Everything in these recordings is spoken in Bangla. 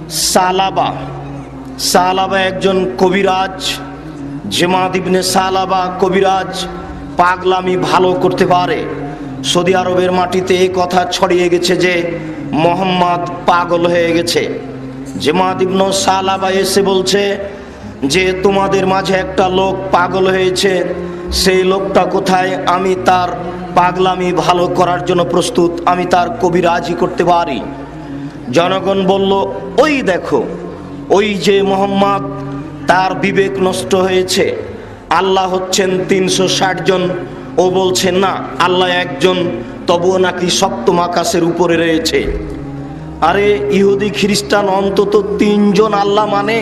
সালাবা সালাবা একজন কবিরাজ। জেমাদ ইবনে সালাবা কবিরাজ, পাগলামি ভালো করতে পারে। সৌদি আরবের মাটিতে এই কথা ছড়িয়ে গেছে যে মোহাম্মদ পাগল হয়ে গেছে। জেমাদ ইবনে সালাবা এসে বলছে যে তোমাদের মাঝে একটা লোক পাগল হয়েছে, সেই লোকটা কোথায়? আমি তার পাগলামি ভালো করার জন্য প্রস্তুত, আমি তার কবিরাজি করতে পারি। জনগণ বলল, ওই দেখো, ওই যে মোহাম্মদ, তার বিবেক নষ্ট হয়েছে। আল্লাহ হচ্ছেন 360 জন, ও বলছে না আল্লাহ একজন, তবুও নাকি সপ্তম আকাশের উপরে রয়েছে। আরে ইহুদি খ্রিস্টান অন্তত 3 জন আল্লাহ মানে,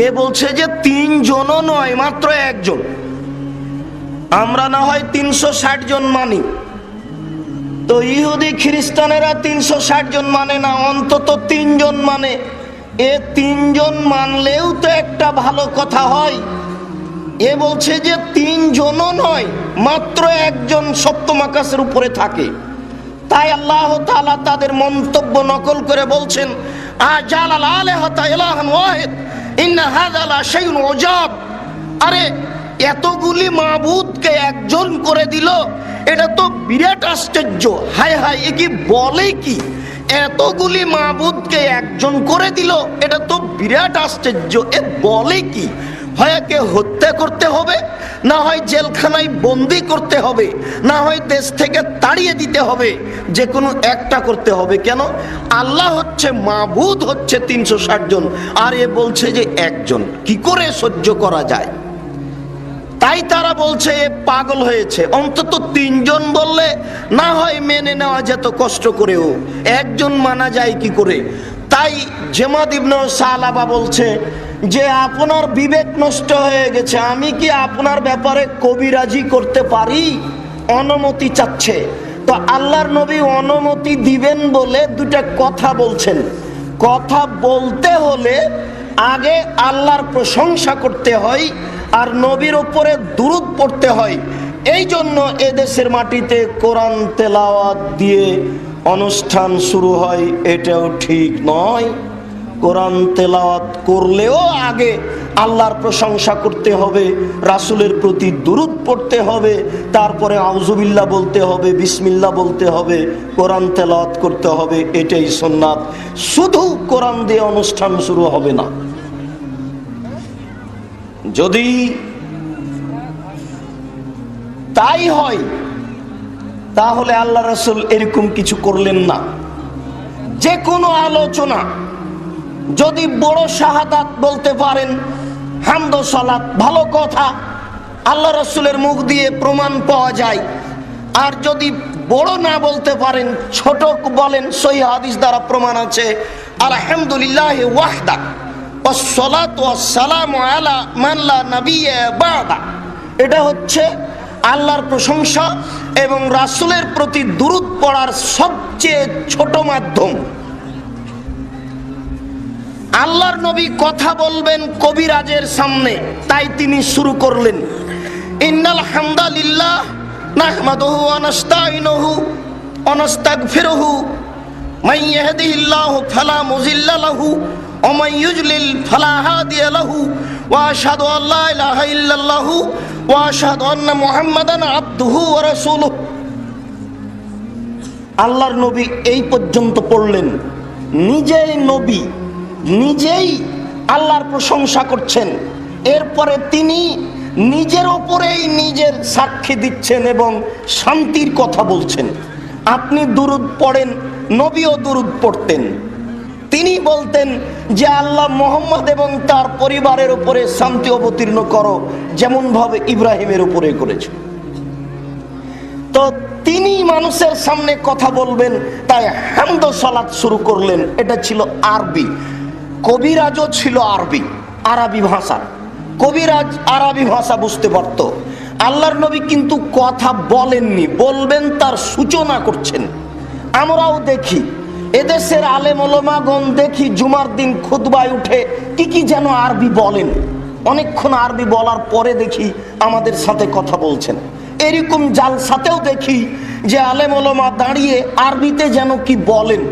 এ বলছে যে 3 জনও নয়, মাত্র একজন। আমরা না হয় 360 জন মানি, তো ইহুদি খ্রিস্টানেরা 360 জন মানে না, অন্তত 3 জন মানে। এ 3 জন মানলেও তো একটা ভালো কথা হয়। এ বলছে যে 3 জনও নয়, মাত্র একজন সপ্তম আকাশের উপরে থাকে। তাই আল্লাহ তাআলা তাদের মন্তব্য নকল করে বলছেন, আজালাল আলিহাতা ইলাহান ওয়াহিদ ইন্না হাযা লা শাইউন উজাব। আরে এতগুলি মাবুদকে একজন করে দিল, এটা তো বিরাট আশ্চর্য। হায় হায়, এ কি বলে কি? এতগুলি মাবুদকে একজন করে দিল, এটা তো বিরাট আশ্চর্য। এ বলে কি? হয় একে হত্যা করতে হবে, না হয় জেলখানায় বন্দি করতে হবে, না হয় দেশ থেকে তাড়িয়ে দিতে হবে, যে কোনো একটা করতে হবে। কেন? আল্লাহ হচ্ছে মাবুদ, হচ্ছে 360 জন, আর এ বলছে যে একজন। কি করে সহ্য করা যায়? তাই তারা বলছে এ পাগল হয়েছে। অন্তত 3 জন বললে না হয় মেনে নেওয়া যেত কষ্ট করেও, একজন মানা যায় কি করে? তাই জেমাদ ইবনে সালাবা বলছে যে আপনার বিবেক নষ্ট হয়ে গেছে, আমি কি আপনার ব্যাপারে কবিরাজি করতে পারি? অনুমতি চাচ্ছে। তো আল্লাহর নবী অনুমতি দিবেন বলে দুটা কথা বলছেন। কথা বলতে হলে আগে আল্লাহর প্রশংসা করতে হয় আর নবীর উপরে দুরূদ পড়তে হয়। এই জন্য এদেশের মাটিতে কোরআন তেলাওয়াত দিয়ে অনুষ্ঠান শুরু হয়, এটাও ঠিক নয়। কোরআন তেলাওয়াত করলেও আগে আল্লাহর প্রশংসা করতে হবে, রাসূলের প্রতি দুরূদ পড়তে হবে, তারপরে আউযুবিল্লাহ বলতে হবে, বিসমিল্লাহ বলতে হবে, কোরআন তেলাওয়াত করতে হবে। এটাই সুন্নাত। শুধু কোরআন দিয়ে অনুষ্ঠান শুরু হবে না। যদি তাই হয় তাহলে আল্লাহ রাসূল এরকম কিছু করলেন না। যে কোনো আলোচনা যদি বড় শাহাদাত বলতে পারেন, হামদ ও সালাত, ভালো কথা, আল্লাহ রাসূলের মুখ দিয়ে প্রমাণ পাওয়া যায়। আর যদি বড় না বলতে পারেন, ছোট বলেন, সহিহ হাদিস দ্বারা প্রমাণ আছে, আলহামদুলিল্লাহি ওয়াহদা ওয়াসসালাতু ওয়াসসালামু আলা মান লা নাবিয়্যা বা'দা। এটা হচ্ছে আল্লাহর প্রশংসা এবং রাসূলের প্রতি দুরূদ পড়ার সবচেয়ে ছোট মাধ্যম। আল্লাহর নবী কথা বলবেন কবিরাজের সামনে, তাই তিনি শুরু করলেন, ইন্নাল হামদালিল্লাহ নাহমাদুহু ওয়া নাস্তাইনুহু ওয়া নাস্তাগফিরুহু মান ইয়াহদিহিল্লাহু ফালা মুযিল্লা লাহু ওয়া মান ইউযলিল ফালা হাদিয়া লাহু ওয়া আশহাদু আল্লা ইলাহা ইল্লাল্লাহু ওয়া আশহাদু আন্না মুহাম্মাদান আবদুহু ওয়া রাসূলুহু। আল্লাহর নবী এই পর্যন্ত পড়লেন। নিজেই নবী, নিজেই আল্লাহর প্রশংসা করছেন। এরপরে তিনি নিজের ওপরেই নিজের সাক্ষী দিচ্ছেন এবং শান্তির কথা বলছেন। আপনি দুরূদ পড়েন, নবীও দুরূদ পড়তেন। তিনি বলতেন যে আল্লাহ মুহাম্মদ এবং তার পরিবারের উপরে শান্তি অবতীর্ণ করো, যেমন ভাবে ইব্রাহিমের উপরে করেছে। তো তিনি মানুষের সামনে কথা বলবেন, তাই হামদ ও সালাত শুরু করলেন। এটা ছিল আরবি। কবিরাজও ছিল আরবি, আরবি ভাষা। কবিরাজ আরবি ভাষা বুঝতে পারত। আল্লাহর নবী কিন্তু কথা বলেননি, বলবেন তার সূচনা করছেন। আমরাও দেখি এদেশের আলেম ওলামাগণ, দেখি জুমার দিন খুতবায় উঠে কি কি যেন আরবি বলেন। অনেকক্ষণ আরবি বলার পরে দেখি আমাদের সাথে কথা বলছেন। এরকম জালসাতেও দেখি যে আলেম ওলামা দাঁড়িয়ে আরবিতে যেন কি বলেন।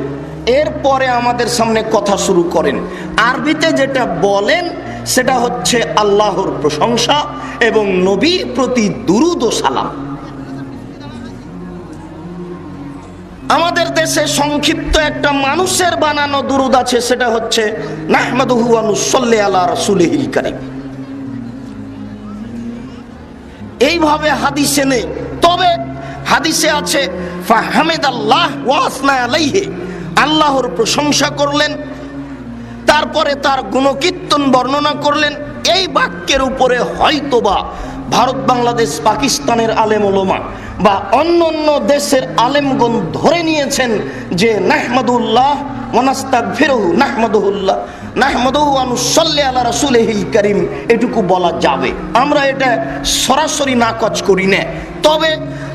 এরপরে আমাদের সামনে কথা শুরু করেন। আরবিতে যেটা বলেন সেটা হচ্ছে আল্লাহর প্রশংসা এবং নবীর প্রতি দুরুদ ও সালাম। আমাদের দেশে সংক্ষিপ্ত একটা মানুষের বানানো দুরুদ আছে, সেটা হচ্ছে নাহমাদুহু ওয়া নুসাল্লি আলা রাসূলিহিল কারীম। এইভাবে হাদিসে নেই, তবে হাদিসে আছে ফাহামিদাল্লাহ ওয়া আসনা আলাইহি, আল্লাহর প্রশংসা করলেন, তারপরে তার গুণকীর্তন বর্ণনা করলেন। এই বাক্যের উপরে হয়তোবা ভারত, বাংলাদেশ, পাকিস্তানের আলেম ওলামা বা অন্য অন্য দেশের আলেমগণ ধরে নিয়েছেন যে নাহমাদুল্লাহ ওয়া নাস্তাগফিরুহু নাহমাদুহু ওয়া নুসাল্লি আলা রাসূলিহিল কারীম, এটুকু বলা যাবে। আমরা এটা সরাসরি নাকচ করি না, তবে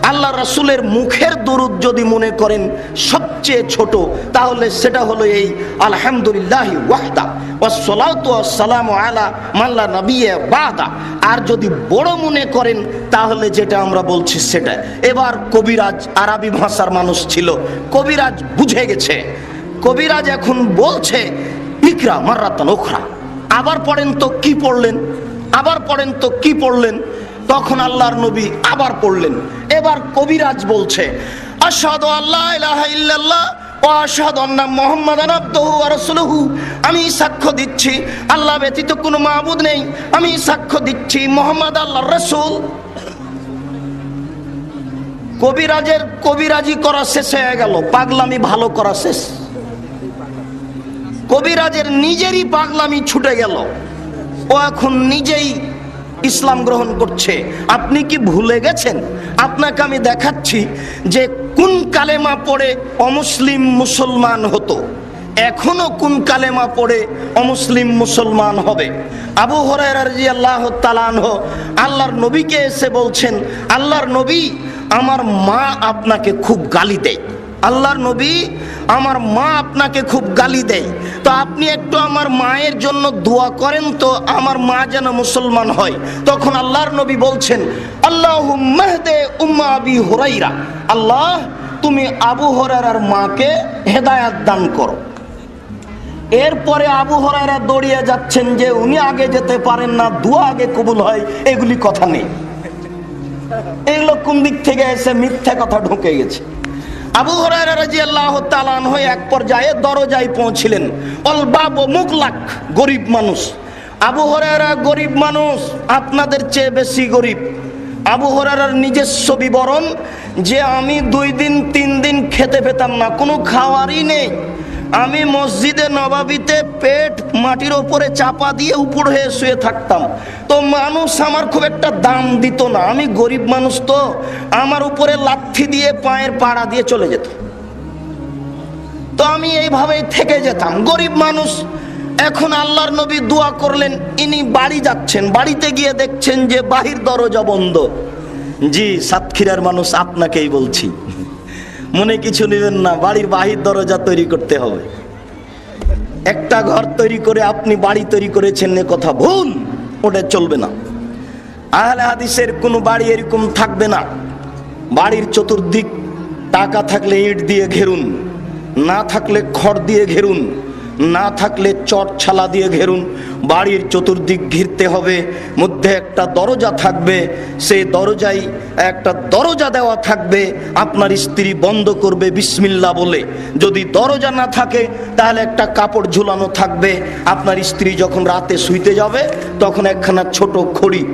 আল্লাহ রাসূলের মুখের দরুদ যদি মনে করেন সবচেয়ে ছোট, তাহলে সেটা হলো এই আলহামদুলিল্লাহি ওয়াহদা ওয়াসসালাতু ওয়াসসালামু আলা মান লা নাবিয়্যা বাদা। আর যদি বড় মনে করেন তাহলে যেটা আমরা বলছি সেটা। এবার কবিরাজ আরবি ভাষার মানুষ ছিল, কবিরাজ বুঝে গেছে, কবিরাজ এখন বলছে ইকরা মাররাতান উখরা, আবার পড়েন তো কি পড়লেন, আবার পড়েন তো কি পড়লেন। তখন আল্লাহর নবী আবার পড়লেন। এবার কবিরাজ বলছে আশহাদু আল্লা ইলাহা ইল্লাল্লাহ ওয়া আশহাদু আন্না মুহাম্মাদান আবদুহু ওয়া রাসূলুহু, আমি সাক্ষ্য দিচ্ছি আল্লাহ ব্যতীত কোনো মাবুদ নেই, আমি সাক্ষ্য দিচ্ছি মুহাম্মদ আল্লাহর রাসূল। কবিরাজের কবিরাজি করা শেষ হয়ে গেল, পাগলামি ভালো করা শেষ। কবিরাজের নিজেরই পাগলামি ছুটে গেল, ও এখন নিজেই ইসলাম গ্রহণ করছে। আপনি কি ভুলে গেছেন? আপনাকে আমি দেখাচ্ছি যে কোন কালেমা পড়ে অমুসলিম মুসলমান হতো, এখনো কোন কালেমা পড়ে অমুসলিম মুসলমান হবে। আবু হুরায়রা রাদিয়াল্লাহু তাআলা আনহু আল্লাহর নবীকে এসে বলছেন, আল্লাহর নবী আমার মা আপনাকে খুব গালি দেয়, আল্লাহর নবী আমার মা আপনাকে খুব গালি দেয়, তো আপনি একটু আমার মায়ের জন্য দোয়া করেন তো আমার মা যেন মুসলমান হয়। তখন আল্লাহর নবী বলছেন আল্লাহুম্মা হদি উম্মা আবি হুরায়রা, আল্লাহ তুমি আবু হুরায়রার মাকে হেদায়েত দান করো। এরপরে আবু হুরায়রা দৌড়িয়ে যাচ্ছেন যে উনি আগে যেতে পারেন না, দোয়া আগে কবুল হয়, এগুলি কথা নেই। এগুলো কোন দিক থেকে এসে মিথ্যা কথা ঢুকে গেছে। আবু হুরায়রা রাদিয়াল্লাহু তাআলা আনহু এক পর্যায়ে দরজায় পৌঁছলেন, অল বাবু মুগলাক, গরিব মানুষ। আবু হুরায়রা গরিব মানুষ, আপনাদের চেয়ে বেশি গরিব। আবু হুরায়রার নিজস্ব বিবরণ যে আমি 2 দিন 3 দিন খেতে পেতাম না, কোনো খাওয়ারই নেই। আমি মসজিদে নবাবিতে পেট মাটির ওপরে চাপা দিয়ে উপর হয়ে শুয়ে থাকতাম, তো মানুষ আমার খুব একটা দাম দিত না। আমি গরিব মানুষ, তো আমার উপরে লাথি দিয়ে পায়ের পাড়া দিয়ে চলে যেত, তো আমি এইভাবেই থেকে যেতাম, গরিব মানুষ। এখন আল্লাহর নবী দোয়া করলেন, ইনি বাড়ি যাচ্ছেন, বাড়িতে গিয়ে দেখছেন যে বাহির দরজা বন্ধ। জি সাতক্ষীরার মানুষ আপনাকেই বলছি, মনে কিছু নেবেন না, বাড়ির বাহির দরজা তৈরি করতে হবে। একটা ঘর তৈরি করে আপনি বাড়ি তৈরি করেছেন এ কথা ভুল, ওটা চলবে না। আহলে হাদিসের কোনো বাড়ি এরকম থাকবে না। বাড়ির চতুর্দিক টাকা থাকলে ইট দিয়ে ঘেরুন, না থাকলে খড় দিয়ে ঘেরুন, না থাকলে চট ছালা দিয়ে ঘেরুন। বাড়ির চতুর্দিক ঘিরতে হবে, মধ্যে একটা দরজা থাকবে, সেই দরজায় একটা দরজা দেওয়া থাকবে, আপনার স্ত্রী বন্ধ করবে বিসমিল্লাহ বলে। যদি দরজা না থাকে তাহলে একটা কাপড় ঝুলানো থাকবে, আপনার স্ত্রী যখন রাতে শুইতে যাবে তখন একখানা ছোট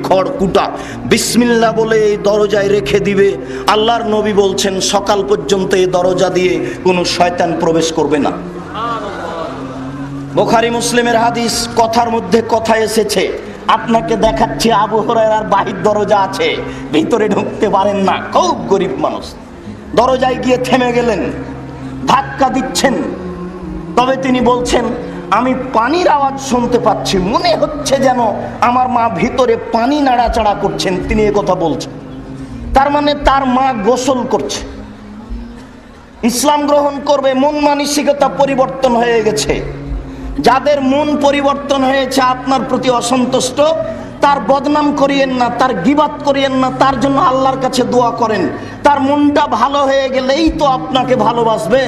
খড় কুটা বিসমিল্লাহ বলে এই দরজায় রেখে দিবে। আল্লাহর নবী বলছেন সকাল পর্যন্ত এই দরজা দিয়ে কোনো শয়তান প্রবেশ করবে না। বুখারী মুসলিমের হাদিস, কথার মধ্যে কথা এসেছে। আপনাকে দেখাচ্ছি আবু হুরায়রার বাহির দরজা আছে, ভিতরে ঢুকতে পারেন না, খুব গরিব মানুষ। দরজায় গিয়ে থেমে গেলেন, ধাক্কা দিচ্ছেন, তবে তিনি বলছেন আমি পানির আওয়াজ শুনতে পাচ্ছি, মনে হচ্ছে যেন আমার মা ভিতরে পানি নাড়াচাড়া করছেন। তিনি একথা বলছেন, তার মানে তার মা গোসল করছে। ইসলাম গ্রহণ করবে, মন মানসিকতা পরিবর্তন হয়ে গেছে। যাদের মন পরিবর্তন হয়েছে আপনার প্রতি অসন্তুষ্ট, তার বদনাম করিয়েন না, তার গীবাত করিয়েন না, তার জন্য আল্লাহর কাছে দোয়া করেন। তার মনটা ভালো হয়ে গেলেই তো আপনাকে ভালোবাসবে।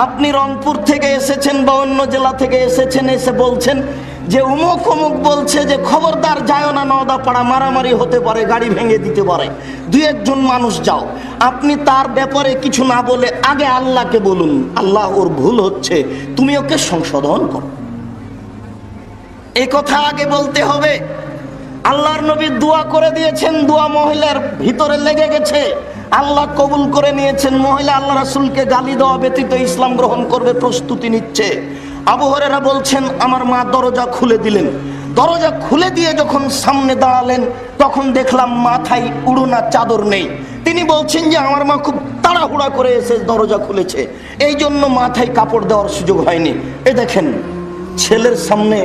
আপনি রংপুর থেকে এসেছেন বা অন্য জেলা থেকে এসেছেন, এসে বলছেন যে অমুক অমুক বলছে যে খবরদার যাও না, নওদাপাড়া মারামারি হতে পারে, গাড়ি ভেঙে দিতে পারে, দুই একজন মানুষ যাও। আপনি তার ব্যাপারে কিছু না বলে আগে আল্লাহকে বলুন, আল্লাহ ওর ভুল হচ্ছে, তুমি ওকে সংশোধন করো। এই কথা আগে বলতে হবে। আল্লাহর নবী দোয়া করে দিয়েছেন, দোয়া মহিলার ভিতরে লেগে গেছে, আল্লাহ কবুল করে নিয়েছেন। মহিলা আল্লাহ রাসূলকে গালি দেওয়া ব্যতীত ইসলাম গ্রহণ করবে প্রস্তুতি নিচ্ছে। আবু হুরায়রা বলছেন আমার মা দরজা খুলে দিলেন, দরজা খুলে দিয়ে যখন সামনে দাঁড়ালেন তখন দেখলাম মাথায় উড়না চাদর নেই। তিনি বলছেন যে আমার মা খুব তাড়াহুড়া করে এসে দরজা খুলেছে, এই জন্য মাথায় কাপড় দেওয়ার সুযোগ হয়নি। এ দেখেন ছেলের সামনে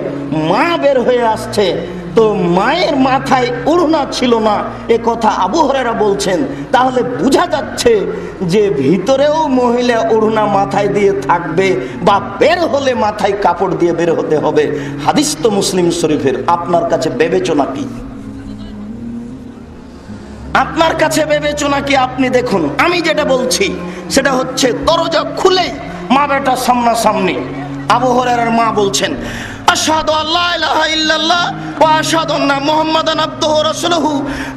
মা বের হয়ে আসছে, তো মায়ের মাথায় ওড়না ছিল না, এ কথা আবু হুরায়রা বলছেন। তাহলে বোঝা যাচ্ছে যে ভিতরেও মহিলা ওড়না মাথায় দিয়ে থাকবে বা বের হলে মাথায় কাপড় দিয়ে বের হতে হবে। হাদিস তো মুসলিম শরীফের। আপনার কাছে বিবেচনা কি? আপনার কাছে বিবেচনা কি? আপনি দেখুন, আমি যেটা বলছি সেটা হচ্ছে দরজা খুলে মা বেটা সামনাসামনি। আবু হুরায়রার মা বলছেন আশহাদু আল্লা ইলাহা ইল্লাল্লাহ ওয়া আশহাদু আন্না মুহাম্মাদান আবদুহু ওয়া রাসূলুহু,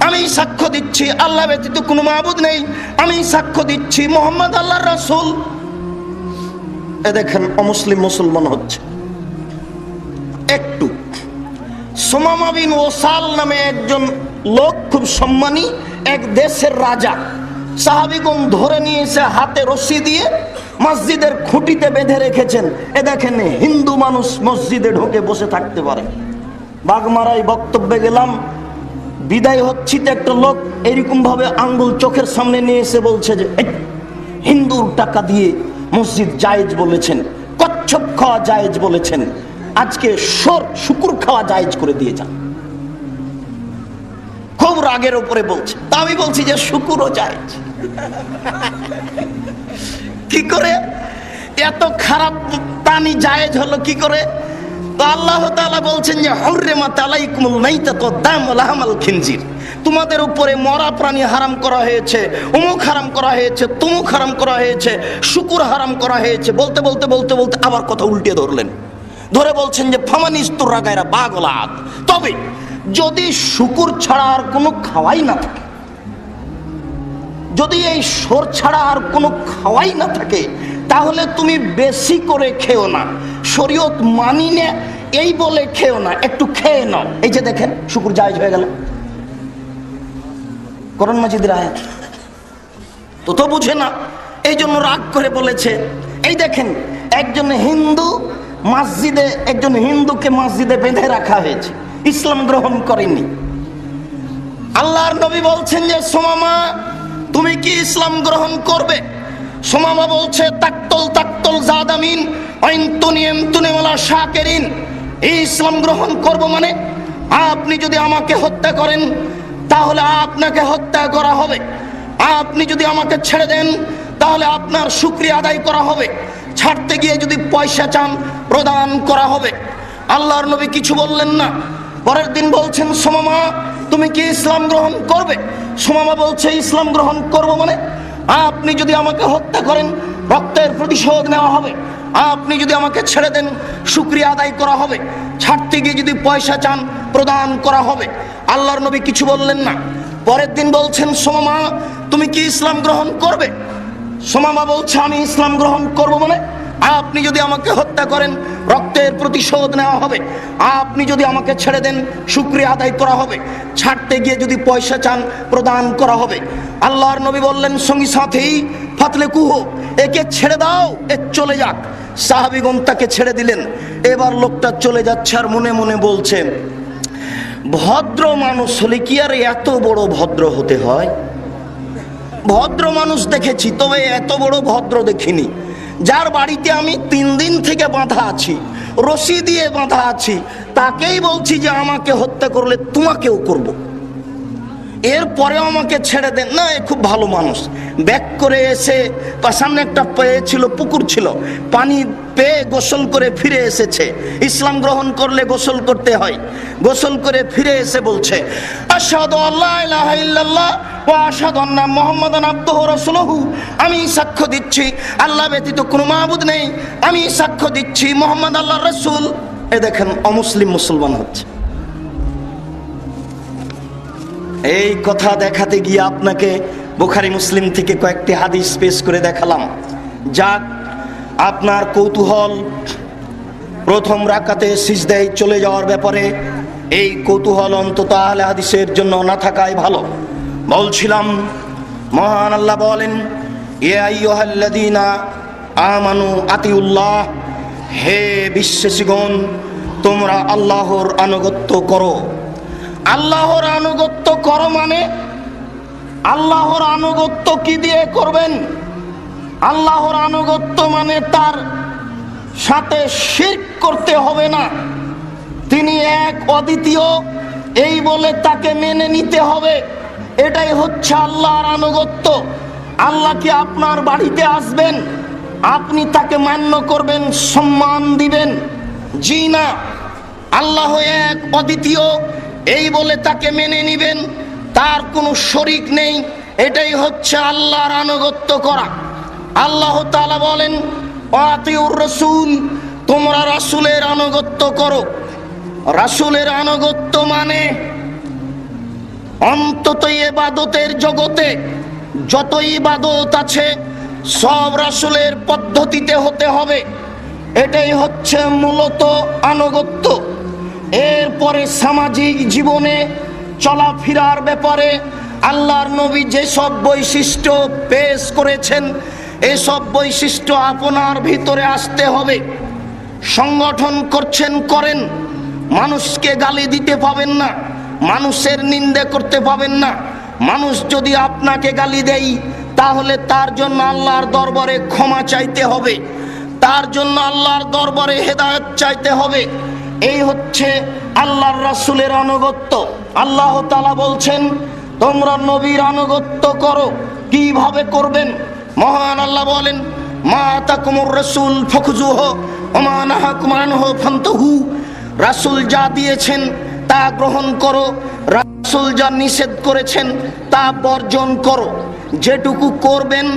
আমি সাক্ষ্য দিচ্ছি আল্লাহ ব্যতীত কোনো মাবুদ নেই, আমি সাক্ষ্য দিচ্ছি মুহাম্মদ আল্লাহর রাসূল। এ দেখেন অমুসলিম মুসলমান হচ্ছে। একটু সুমামা বিন ওসাল নামে একজন লোক, খুব সম্মানী এক দেশের রাজা, সাহাবীগণ ধরে নিয়ে এসে হাতে রশি দিয়ে মসজিদের খুঁটিতে বেঁধে রেখেছেন। এ দেখেন হিন্দু মানুষ মসজিদে ঢুকে বসে থাকতে পারে। বাগমারায় বক্তব্যে গেলাম, বিদায় হচ্ছি তো একটা লোক এরকম ভাবে আঙ্গুল চোখের সামনে নিয়ে এসে বলছে যে হিন্দুর টাকা দিয়ে মসজিদ জায়েজ বলেছেন, কচ্ছপ খাওয়া জায়েজ বলেছেন, আজকে শুকুর খাওয়া জায়েজ করে দিয়ে যান। খুব রাগের উপরে বলছে। তা আমি বলছি যে শুকুরও জায়েজ। কি করে এত খারাপ প্রাণী জায়েজ হলো কি করে? তো আল্লাহ তাআলা বলছেন যে হুররিমাত আলাইকুমুল মাইতাতু ওয়াদ-দামু ওয়া লাহমুল খিনজির, তোমাদের উপরে মরা প্রাণী হারাম করা হয়েছে, অমুক হারাম করা হয়েছে, তমুক হারাম করা হয়েছে, শুকুর হারাম করা হয়েছে। বলতে বলতে বলতে বলতে আবার কথা উল্টে ধরলেন, ধরে বলছেন যে ফামানিস্তুররা গায়রা বাগলাত, তবে যদি শুকুর ছাড়া আর কোনো খাওয়াই না থাকে, যদি এই সর ছাড়া আর কোনো খাওয়াই না থাকে, তাহলে তুমি বেশি করে খেও না, শরীয়ত মানি না এই বলে খেও না, একটু খেয়ে নাও। এই যে দেখেন শুকুর জায়েজ হয়ে গেল, কোরআন মাজিদের আয়াত। তো বুঝে না, এই জন্য রাগ করে বলেছে। এই দেখেন একজন হিন্দু মসজিদে, একজন হিন্দুকে মসজিদে বেঁধে রাখা হয়েছে, ইসলাম গ্রহণ করেনি। আল্লাহর নবী বলছেন যে সুমামা তুমি কি ইসলাম গ্রহণ করবে? সুমামা বলছে তাকতল তাকতল জাদামিন আইনতুনিম তুনিওয়ালা শাকিরিন, এই ইসলাম গ্রহণ করব মানে আপনি যদি আমাকে হত্যা করেন তাহলে আপনাকে হত্যা করা হবে, আপনি যদি আমাকে ছেড়ে দেন তাহলে আপনার শুকরিয়া আদায় করা হবে, ছাড়তে গিয়ে যদি পয়সা চান প্রদান করা হবে। আল্লাহর নবী কিছু বললেন না। পরের দিন বলছেন সুমামা তুমি কি ইসলাম গ্রহণ করবে? সুমামা বলছে ইসলাম গ্রহণ করব মানে আপনি যদি আমাকে হত্যা করেন রক্তের প্রতিশোধ নেওয়া হবে, আপনি যদি আমাকে ছেড়ে দেন শুকরিয়া আদায় করা হবে, ছাড়তে গিয়ে যদি পয়সা চান প্রদান করা হবে। আল্লাহর নবী কিছু বললেন না। পরের দিন বলছেন সুমামা তুমি কি ইসলাম গ্রহণ করবে? সুমামা বলছে আমি ইসলাম গ্রহণ করব মানে আপনি যদি আমাকে হত্যা করেন রক্তের প্রতিশোধ নেওয়া হবে, আপনি যদি আমাকে ছেড়ে দেন শুকরিয়া আদায় করা হবে, ছাড়তে গিয়ে যদি পয়সা চান প্রদান করা হবে। আল্লাহর নবী বললেন সঙ্গী সাথেই ফাতলে কুহু, একে ছেড়ে দাও, এ চলে যাক। সাহাবীগণ তাকে ছেড়ে দিলেন। এবার লোকটা চলে যাচ্ছে আর মনে মনে বলছে ভদ্র মানুষ হলে কি আর এত বড় ভদ্র হতে হয়? ভদ্র মানুষ দেখেছি, তবে এত বড় ভদ্র দেখিনি। যার বাড়িতে আমি 3 দিন থেকে বাঁধা আছি, রশি দিয়ে বাঁধা আছি, তাকেই বলছি যে আমাকে হত্যা করলে তোমাকেও করব। এরপরেও আমাকে ছেড়ে দেন না, এ খুব ভালো মানুষ। ব্যাক করে এসে সামনে একটা ছিল, পুকুর ছিল, পানি পেয়ে গোসল করে ফিরে এসেছে। ইসলাম গ্রহণ করলে গোসল করতে হয়। গোসল করে ফিরে এসে বলছে, আশহাদু আল্লা ইলাহা ইল্লাল্লাহ ওয়া আশহাদু আন্না মুহাম্মাদান আবদুহু রাসূলুহু, আমি সাক্ষ্য দিচ্ছি আল্লাহ ব্যতীত কোনো মাবুদ নেই, আমি সাক্ষ্য দিচ্ছি মুহাম্মদ আল্লাহর রাসূল। এ দেখেন অমুসলিম মুসলমান হচ্ছে। এই কথা দেখাতে গিয়ে আপনাকে বুখারী মুসলিম থেকে কয়েকটি হাদিস পেশ করে দেখালাম। যাক, আপনার কৌতূহল প্রথম রাকাতে সিজদায় চলে যাওয়ার ব্যাপারে, এই কৌতূহল অন্তত আহলে হাদিসের জন্য না থাকাই ভালো। বলছিলাম, মহান আল্লাহ বলেন, ইয়া আইয়ুহাল্লাযীনা আমানু আতিউল্লাহ, হে বিশ্বাসীগণ তোমরা আল্লাহর আনুগত্য করো। আল্লাহর আনুগত্য করো মানে আল্লাহর আনুগত্য কি দিয়ে করবেন? আল্লাহর আনুগত্য মানে তার সাথে শিরক করতে হবে না। তিনি এক অদ্বিতীয় এই বলে তাকে মেনে নিতে হবে। এটাই হচ্ছে আল্লাহর আনুগত্য। আল্লাহ কি আপনার বাড়িতে আসবেন, আপনি তাকে মান্য করবেন, সম্মান দিবেন? জি না। আল্লাহ এক অদ্বিতীয় এই বলে তাকে মেনে নিবেন, তার কোনো শরীক নেই। এটাই হচ্ছে আল্লাহর আনুগত্য করা। আল্লাহ তাআলা বলেন, আতিউর রাসূল, তোমরা রাসূলের আনুগত্য করো। রাসূলের আনুগত্য মানে অন্তত ইবাদতের জগতে যত ইবাদত আছে সব রাসূলের পদ্ধতিতে হতে হবে। এটাই হচ্ছে মূলত আনুগত্য। এরপরে সামাজিক জীবনে চলাফেরার ব্যাপারে আল্লাহর নবী যেসব বৈশিষ্ট্য পেশ করেছেন, এসব বৈশিষ্ট্য আপনার ভিতরে আসতে হবে। সংগঠন করছেন, করেন, মানুষকে গালি দিতে পাবেন না, মানুষের নিন্দে করতে পাবেন না। মানুষ যদি আপনাকে গালি দেয় তাহলে তার জন্য আল্লাহর দরবারে ক্ষমা চাইতে হবে, তার জন্য আল্লাহর দরবারে হেদায়েত চাইতে হবে। এই হচ্ছে আল্লাহর রাসূলের আনুগত্য। আল্লাহ তাআলা বলছেন, তোমরা নবীর আনুগত্য করো। কিভাবে করবেন? মহান আল্লাহ বলেন, মা আতাকুমুর রাসূল ফাখুযুহু ওয়া মা নাহাকুম আনহু ফান্তাহু। রাসূল যা দিয়েছেন তা গ্রহণ করো, রাসূল যা নিষেধ করেছেন তা বর্জন করো। যেটুকু করবেন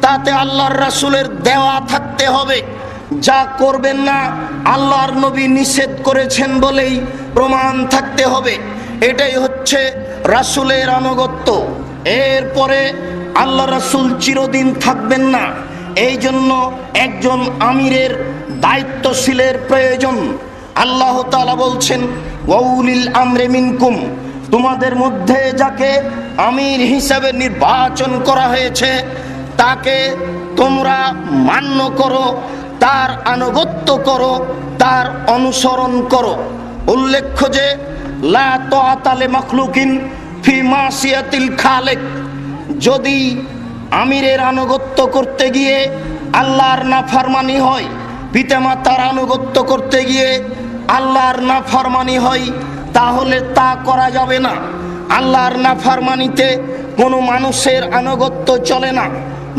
তাতে আল্লাহর রাসূলের দেওয়া থাকতে হবে। যা করবেন না আল্লাহর নবী নিষেধ করেছেন বলেই প্রমাণ থাকতে হবে। এটাই হচ্ছে রাসূলের আনুগত্য। এরপরে আল্লাহ রাসূল চিরদিন থাকবেন না, এই জন্য একজন আমিরের দায়িত্বশীলের প্রয়োজন। আল্লাহ তাআলা বলছেন, ওয়াউলিল আমরি মিনকুম, তোমাদের মধ্যে যাকে আমির হিসাবে নির্বাচন করা হয়েছে তাকে তোমরা মান্য করো, তার আনুগত্য করো, তার অনুসরণ করো। উল্লেখ্য যে লা তাআতা লিমাখলুকিন ফি মাসিয়াতিল খালিক, যদি আমিরের আনুগত্য করতে গিয়ে আল্লাহর নাফরমানি হয়, পিতামাতার আনুগত্য করতে গিয়ে আল্লাহর নাফরমানি হয়, তাহলে তা করা যাবে না। আল্লাহর নাফরমানিতে কোনো মানুষের আনুগত্য চলে না।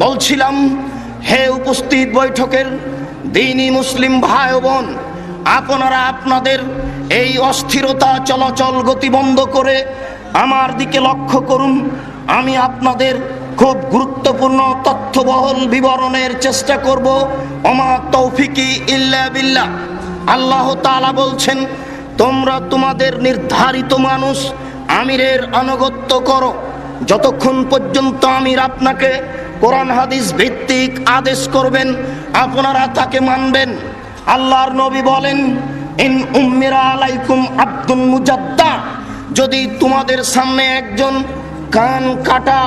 বলছিলাম, হে উপস্থিত বৈঠকের দ্বীনি মুসলিম ভাই ও বোন, আপনারা আপনাদের এই অস্থিরতা চলাচল গতি বন্ধ করে আমার দিকে লক্ষ্য করুন। আমি আপনাদের খুব গুরুত্বপূর্ণ তথ্যবহুল বিবরণের চেষ্টা করব। ওমা তৌফিকি ইল্লা বিল্লাহ। আল্লাহ তাআলা বলছেন, তোমরা তোমাদের নির্ধারিত মানুষ আমিরের আনুগত্য করো যতক্ষণ পর্যন্ত আমির আপনাকে কোরআন হাদিস ভিত্তিক আদেশ করবেন, আপনারা তাকে মানবেন। আল্লাহর নবী বলেন, ইন উম্মিরা আলাইকুম আব্দুন মুজাদ্দা, যদি তোমাদের সামনে একজন কান কাটা,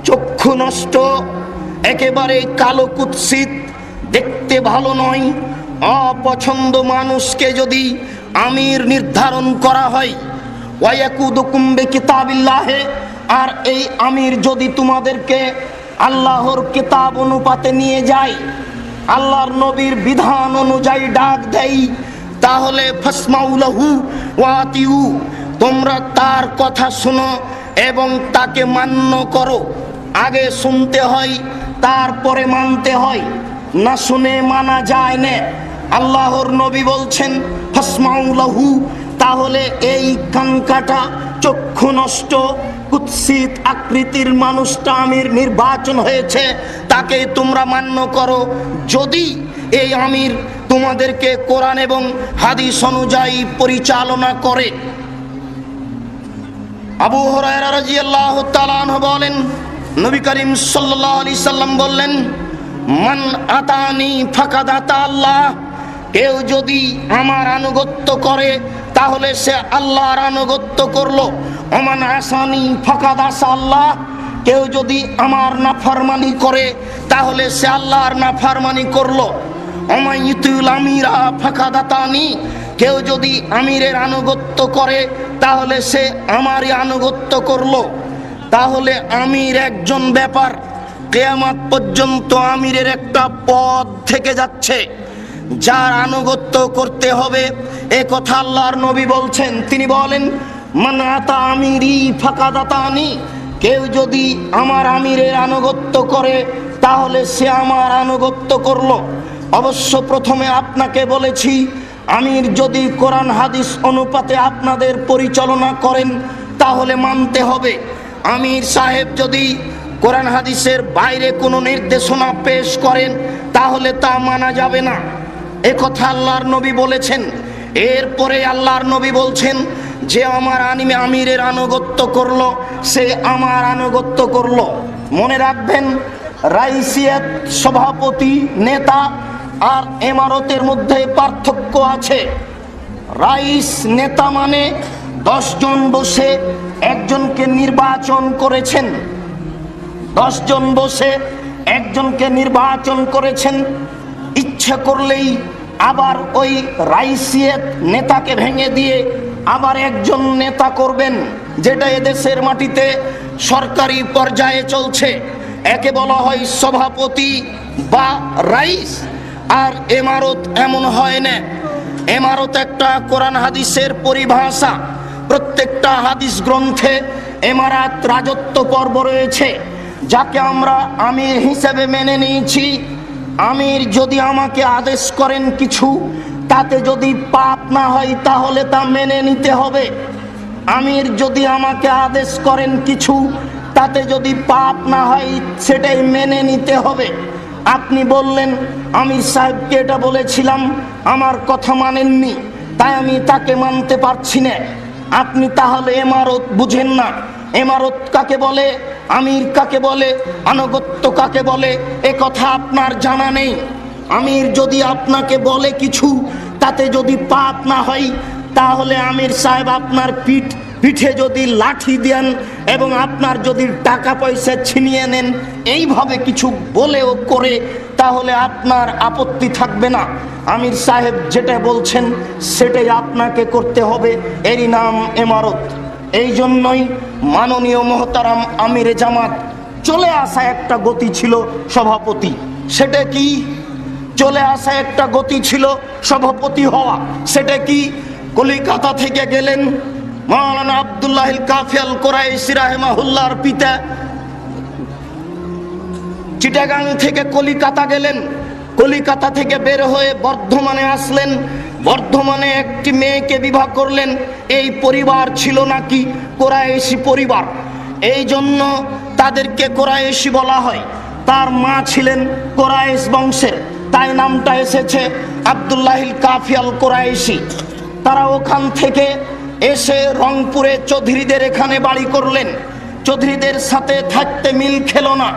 চক্ষু নষ্ট, একেবারে কালো কুৎসিত, দেখতে ভালো নয়, অপছন্দ মানুষকে যদি আমির নির্ধারণ করা হয়, ওয়ায়াকুদুকুম বিকিতাবিল্লাহি, আর এই আমির যদি তোমাদেরকে আল্লাহর কিতাব অনুপাতে নিয়ে যায়, আল্লাহর নবীর বিধান অনুযায়ী ডাক দেয়, তাহলে ফাসমাউ লাহু ওয়া আতিউ, তোমরা তার কথা শোনো এবং তাকে মান্য করো। আগে শুনতে হয়, তারপরে মানতে হয়, না শুনে মানা যায় না। আল্লাহর নবী বলছেন ফাসমাউ লাহু, তাহলে এই কানকাটা চক্ষু নষ্ট কুৎসিত আকৃতির মানুষটা আমির নির্বাচন হয়েছে, তাকে তোমরা মান্য করো। যদি এই আমির তোমাদেরকে কোরআন এবং হাদিস অনুযায়ী পরিচালনা করে। আবু হুরায়রা রাদিয়াল্লাহু তাআলা আনহু বলেন, নবী করিম সাল্লাল্লাহু আলাইহি সাল্লাম বললেন, মান আতানি ফাকাদ আতা আল্লাহ, কেউ যদি আমার আনুগত্য করে তাহলে সে আল্লাহর আনুগত্য করলো। ওমান আসানি ফাকাদ আসা আল্লাহ, কেউ যদি আমার নাফরমানি করে তাহলে সে আল্লাহর নাফরমানি করলো। ওমাইতুল আমিরা ফাকাদ আতানি, কেউ যদি আমিরের আনুগত্য করে তাহলে সে আমারই আনুগত্য করলো। তাহলে আমির একজন ব্যাপার, কিয়ামত পর্যন্ত আমিরের একটা পদ থেকে যাচ্ছে, যার আনুগত্য করতে হবে। এ কথা আল্লাহর নবী বলছেন। তিনি বলেন, মান আতা আমিরি ফাকাদ আতানি, কেউ যদি আমার আমিরের আনুগত্য করে তাহলে সে আমার আনুগত্য করলো। অবশ্য প্রথমে আপনাকে বলেছি, আমির যদি কোরআন হাদিস অনুপাতে আপনাদের পরিচালনা করেন তাহলে মানতে হবে। আমির সাহেব যদি কোরআন হাদিসের বাইরে কোনো নির্দেশনা পেশ করেন তাহলে তা মানা যাবে না। এ কথা আল্লাহর নবী বলেছেন। এরপরে আল্লাহর নবী বলছেন, যে আমার আমিরের আনুগত্য করলো সে আমার আনুগত্য করলো। মনে রাখবেন, রাইসিয়াত সভাপতি নেতা আর ইমারতের মধ্যে পার্থক্য আছে। রাইস নেতা মানে 10 জন বসে একজনকে নির্বাচন করেছেন, 10 জন বসে একজনকে নির্বাচন করেছেন। ইচ্ছে করলেই আবার ওই রাইসিয়াত নেতাকে ভেঙে দিয়ে আবার একজন নেতা করবেন, যেটা এদেশের মাটিতে সরকারি পর্যায়ে চলছে। একে বলা হয় সভাপতি বা রাইস। আর ইমারত এমন হয় না। ইমারত একটা কোরআন হাদিসের পরিভাষা। প্রত্যেকটা হাদিস গ্রন্থে ইমারাত রাজত্ব পর্ব রয়েছে, যাকে আমরা আমির হিসেবে মেনে নিয়েছি। আমির যদি আমাকে আদেশ করেন কিছু, তাতে যদি পাপ না হয় তাহলে তা মেনে নিতে হবে। আমির যদি আমাকে আদেশ করেন কিছু, তাতে যদি পাপ না হয় সেটাই মেনে নিতে হবে। আপনি বললেন, আমির সাহেবকে এটা বলেছিলাম, আমার কথা মানেননি, তাই আমি তাকে মানতে পারছি না। আপনি তাহলে ইমারত বুঝেন না। ইমারত কাকে বলে, আমির কাকে বলে, আনুগত্য কাকে বলে, এ কথা আপনার জানা নেই। আমির যদি আপনাকে বলে কিছু, তাতে যদি পাপ না হয় তাহলে আমির সাহেব আপনার পিঠে যদি লাঠি দেন এবং আপনার যদি টাকা পয়সা ছিনিয়ে নেন, এইভাবে কিছু বলেও করে, তাহলে আপনার আপত্তি থাকবে না। আমির সাহেব যেটা বলছেন সেটাই আপনাকে করতে হবে। এরই নাম ইমারত। এই জন্যই মাননীয় মোহতারাম আমিরে জামাত চলে আসা একটা গতি ছিল সভাপতি। সেটা কি? চলে আসা একটা গতি ছিল সভাপতি হওয়া। সেটা কি? কলিকাতা থেকে গেলেন মাওলানা আব্দুল্লাহ কাফি আল কুরাইশি রাহিমাহুল্লাহর পিতা। চিটাগাং থেকে কলিকাতা গেলেন, কলিকাতা থেকে বের হয়ে বর্ধমানে আসলেন। বর্ধমানে একটি মেয়েকে বিবাহ করলেন। এই পরিবার ছিল নাকি কুরাইশি পরিবার, এই জন্য তাদেরকে কুরাইশি বলা হয়। তার মা ছিলেন কুরাইশ বংশের, তাই নামটা এসেছে আব্দুল্লাহ কাফি আল কুরাইশি। তারা ওখান থেকে এসে রংপুরে চৌধুরীদের এখানে বাড়ি করলেন। চৌধুরীদের সাথে থাকতে মিল খেলো না।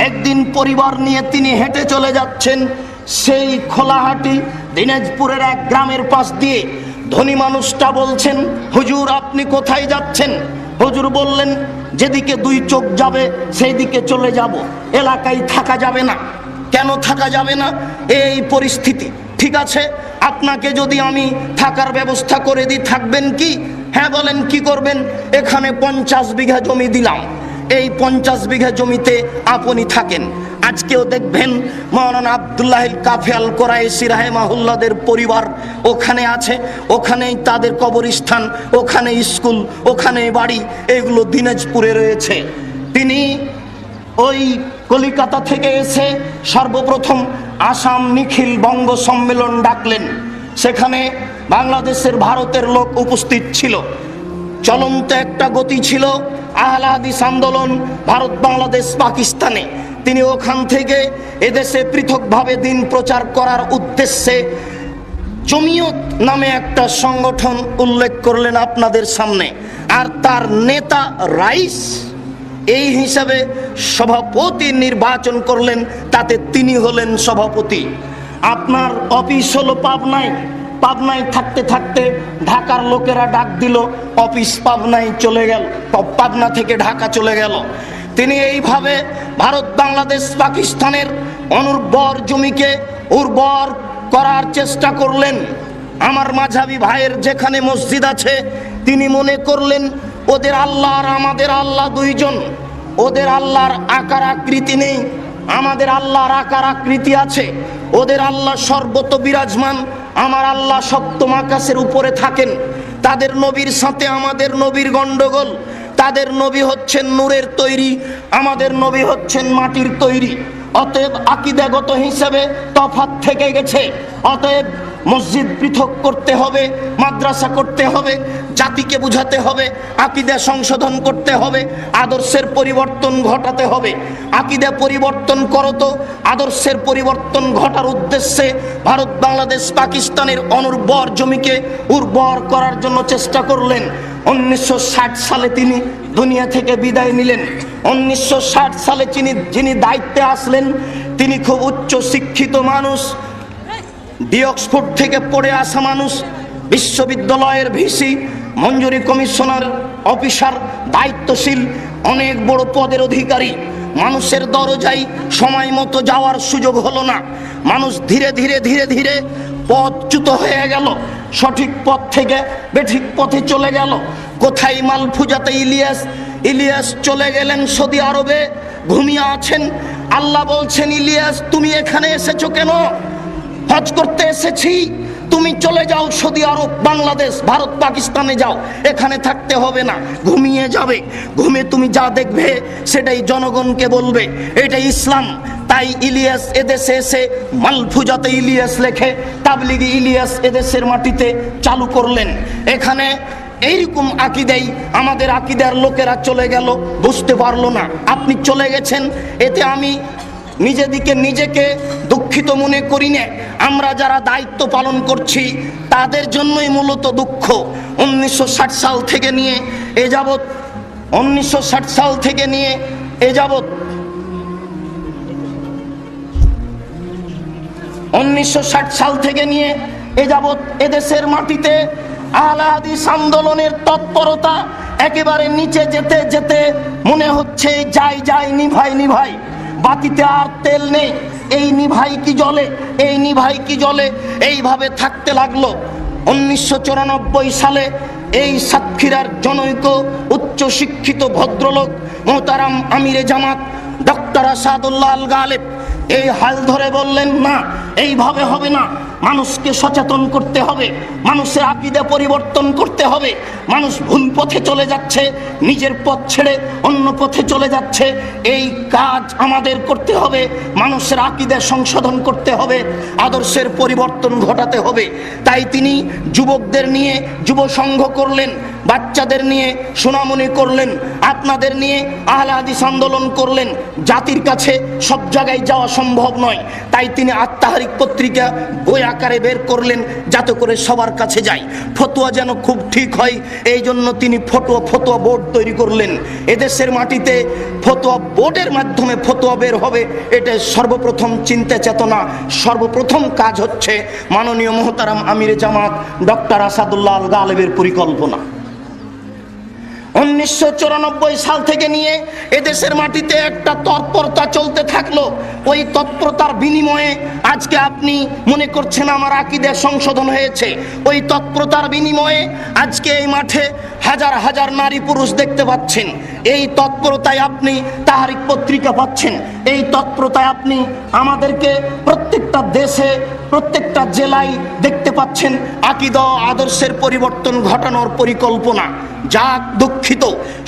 একদিন পরিবার নিয়ে তিনি হেঁটে চলে যাচ্ছেন সেই খোলাহাটি দিনাজপুরের এক গ্রামের পাশ দিয়ে। ধনী মানুষটা বলছেন, হুজুর আপনি কোথায় যাচ্ছেন? হুজুর বললেন, যেদিকে 2 চোখ যাবে সেই দিকে চলে যাব, এলাকায় থাকা যাবে না। কেন থাকা যাবে না? এই পরিস্থিতি। ঠিক আছে, আপনাকে যদি আমি থাকার ব্যবস্থা করে দিই, থাকবেন কি? হ্যাঁ। বলেন কি করবেন? এখানে 50 বিঘা জমি দিলাম, এই 50 বিঘা জমিতে আপনি থাকেন, আজকেও দেখবেন মাওলানা আব্দুল্লাহ কাফি আল কোরাইশি রাহিমাহুল্লাহদের পরিবার ওখানে আছে, ওখানেই তাদের কবরস্থান, ওখানে স্কুল, ওখানে বাড়ি, এগুলো দিনাজপুরে রয়েছে। তিনি ওই কলিকাতা থেকে এসে সর্বপ্রথম আসাম নিখিল বঙ্গ সম্মেলন ডাকলেন। সেখানে বাংলাদেশের, ভারতের লোক উপস্থিত ছিল। চলন্ত একটা গতি ছিল আহলে হাদিস আন্দোলন ভারত, বাংলাদেশ, পাকিস্তানে। তিনি ওখান থেকে এদেশে পৃথকভাবে দিন প্রচার করার উদ্দেশ্যে জমিয়ত নামে একটা সংগঠন উল্লেখ করলেন আপনাদের সামনে, আর তার নেতা রাইস এই হিসাবে সভাপতি নির্বাচন করলেন, তাতে তিনি হলেন সভাপতি। আপনার অফিস হলো পাবনায়, পাবনায় থাকতে থাকতে ঢাকার লোকেরা ডাক দিল, অফিস পাবনায় চলে গেল, পাবনা থেকে ঢাকা চলে গেল। তিনি এইভাবে ভারত, বাংলাদেশ, পাকিস্তানের অনুর্বর জমিকে উর্বর করার চেষ্টা করলেন। আমার মাঝাবি ভাইয়ের যেখানে মসজিদ আছে, তিনি মনে করলেন ওদের আল্লাহ আর আমাদের আল্লাহ দুইজন। ওদের আল্লাহর আকার আকৃতি নেই, আমাদের আল্লাহর আকার আকৃতি আছে। ওদের আল্লাহ সর্বত বিরাজমান, আমার আল্লাহ সপ্তম আকাশের উপরে থাকেন। তাদের নবীর সাথে আমাদের নবীর গন্ডগোল। তাদের নবী হচ্ছেন নূরের তৈরি, আমাদের নবী হচ্ছেন মাটির তৈরি। অতএব আকীদাগত হিসেবে তফাৎ থেকে গেছে। অতএব মসজিদ পৃথক করতে হবে, মাদ্রাসা করতে হবে, জাতিকে বুঝাতে হবে, আকীদা সংশোধন করতে হবে, আদর্শের পরিবর্তন ঘটাতে হবে। আকীদা পরিবর্তন করো তো আদর্শের পরিবর্তন ঘটার উদ্দেশ্যে ভারত, বাংলাদেশ, পাকিস্তানের অনুর্বর জমিকে উর্বর করার জন্য চেষ্টা করলেন। 1960 সালে তিনি দুনিয়া থেকে বিদায় নিলেন। 1960 সালে যিনি দায়িত্বে আসলেন, তিনি খুব উচ্চ শিক্ষিত মানুষ, অক্সফোর্ড থেকে পড়ে আসা মানুষ, বিশ্ববিদ্যালয়ের ভিসি, মঞ্জুরি কমিশনার অফিসার, দায়িত্বশীল, অনেক বড় পদের অধিকারী। মানুষের দরজায় সময় মতো যাওয়ার সুযোগ হলো না। মানুষ ধীরে ধীরে ধীরে ধীরে পথচ্যুত হয়ে গেল, সঠিক পথ থেকে বেঠিক পথে চলে গেল। কোথায় মালফুজাতে ইলিয়াস চলে গেলেন সৌদি আরবে, ঘুমিয়ে আছেন। আল্লাহ বলছেন, ইলিয়াস তুমি এখানে এসেছো কেন? হজ করতে এসেছি, তুমি চলে যাও সৌদি আরব, বাংলাদেশ, ভারত, পাকিস্তানে যাও, এখানে থাকতে হবে না, ঘুমিয়ে যাবে। ঘুমে তুমি যা দেখবে সেটাই জনগণকে বলবে, এটাই ইসলাম। তাই ইলিয়াস এদেশে এসে মালফুজাতে ইলিয়াস লেখে তাবলিগি ইলিয়াস এদেশের মাটিতে চালু করলেন। এখানে এইরকম আকীদাই আমাদের আকীদার লোকেরা চলে গেল, বুঝতে পারলো না। আপনি চলে গেছেন, এতে আমি নিজেকে দুঃখিত মনে করি না। আমরা যারা দায়িত্ব পালন করছি তাদের জন্যই মূলত দুঃখ। 1960 সাল থেকে নিয়ে এ যাবৎ 1960 সাল থেকে নিয়ে এ যাবৎ 1960 সাল থেকে নিয়ে এ যাবৎ এদেশের মাটিতে আহলে হাদিস আন্দোলনের তৎপরতা একেবারে নিচে যেতে যেতে মনে হচ্ছে যাই নিভাই বাতিতে আর তেল নেই, এই নিভাই কি জ্বলে, এই নিভাই কি জ্বলে, এইভাবে থাকতে লাগলো। 1994 সালে এই সাতক্ষীরার জনৈক উচ্চ শিক্ষিত ভদ্রলোক মোহতারাম আমিরে জামাত ডক্টর আসাদুল্লাহ আল গালেব এই হাল ধরে বললেন, না এইভাবে হবে না, মানুষকে সচেতন করতে হবে, মানুষের আকীদা পরিবর্তন করতে হবে। মানুষ ভুল পথে চলে যাচ্ছে, নিজের পথ ছেড়ে অন্য পথে চলে যাচ্ছে, এই কাজ আমাদের করতে হবে। মানুষের আকীদা সংশোধন করতে হবে, আদর্শের পরিবর্তন ঘটাতে হবে। তাই তিনি যুবকদের নিয়ে যুব সংঘ করলেন, বাচ্চাদের নিয়ে সোনামণি করলেন, আপনাদের নিয়ে আহলে হাদিস আন্দোলন করলেন। জাতির কাছে সব জায়গায় যাওয়া সম্ভব নয়, তাই তিনি আত্মাহারিক পত্রিকা বই আকারে বের করলেন, যাতে করে সবার কাছে যায়, ফতোয়া যেন খুব ঠিক হয়। এই জন্য তিনি ফতোয়া বোর্ড তৈরি করলেন। এদেশের মাটিতে ফতোয়া বোর্ডের মাধ্যমে ফতোয়া বের হবে, এটা সর্বপ্রথম চিন্তা চেতনা, সর্বপ্রথম কাজ হচ্ছে মাননীয় মোহতারাম আমিরে জামাত ডক্টর আসাদুল্লাহ আল গালেবের পরিকল্পনা। 1994 সাল থেকে নিয়ে এদেশের মাটিতে একটা তৎপরতা চলতে থাকলো। ওই তৎপরতার বিনিময়ে আজকে আপনি মনে করছেন আমার আকীদা সংশোধন হয়েছে। ওই তৎপরতার বিনিময়ে আজকে এই মাঠে হাজার হাজার নারী পুরুষ দেখতে পাচ্ছেন। এই তৎপরতায় আপনি তাহরিক পত্রিকা পাচ্ছেন। এই তৎপরতায় আপনি আমাদেরকে প্রত্যেকটা দেশে প্রত্যেকটা জেলায় দেখতে পাচ্ছেন আকীদা আদর্শের পরিবর্তন ঘটানোর পরিকল্পনা। যা দুঃখিত,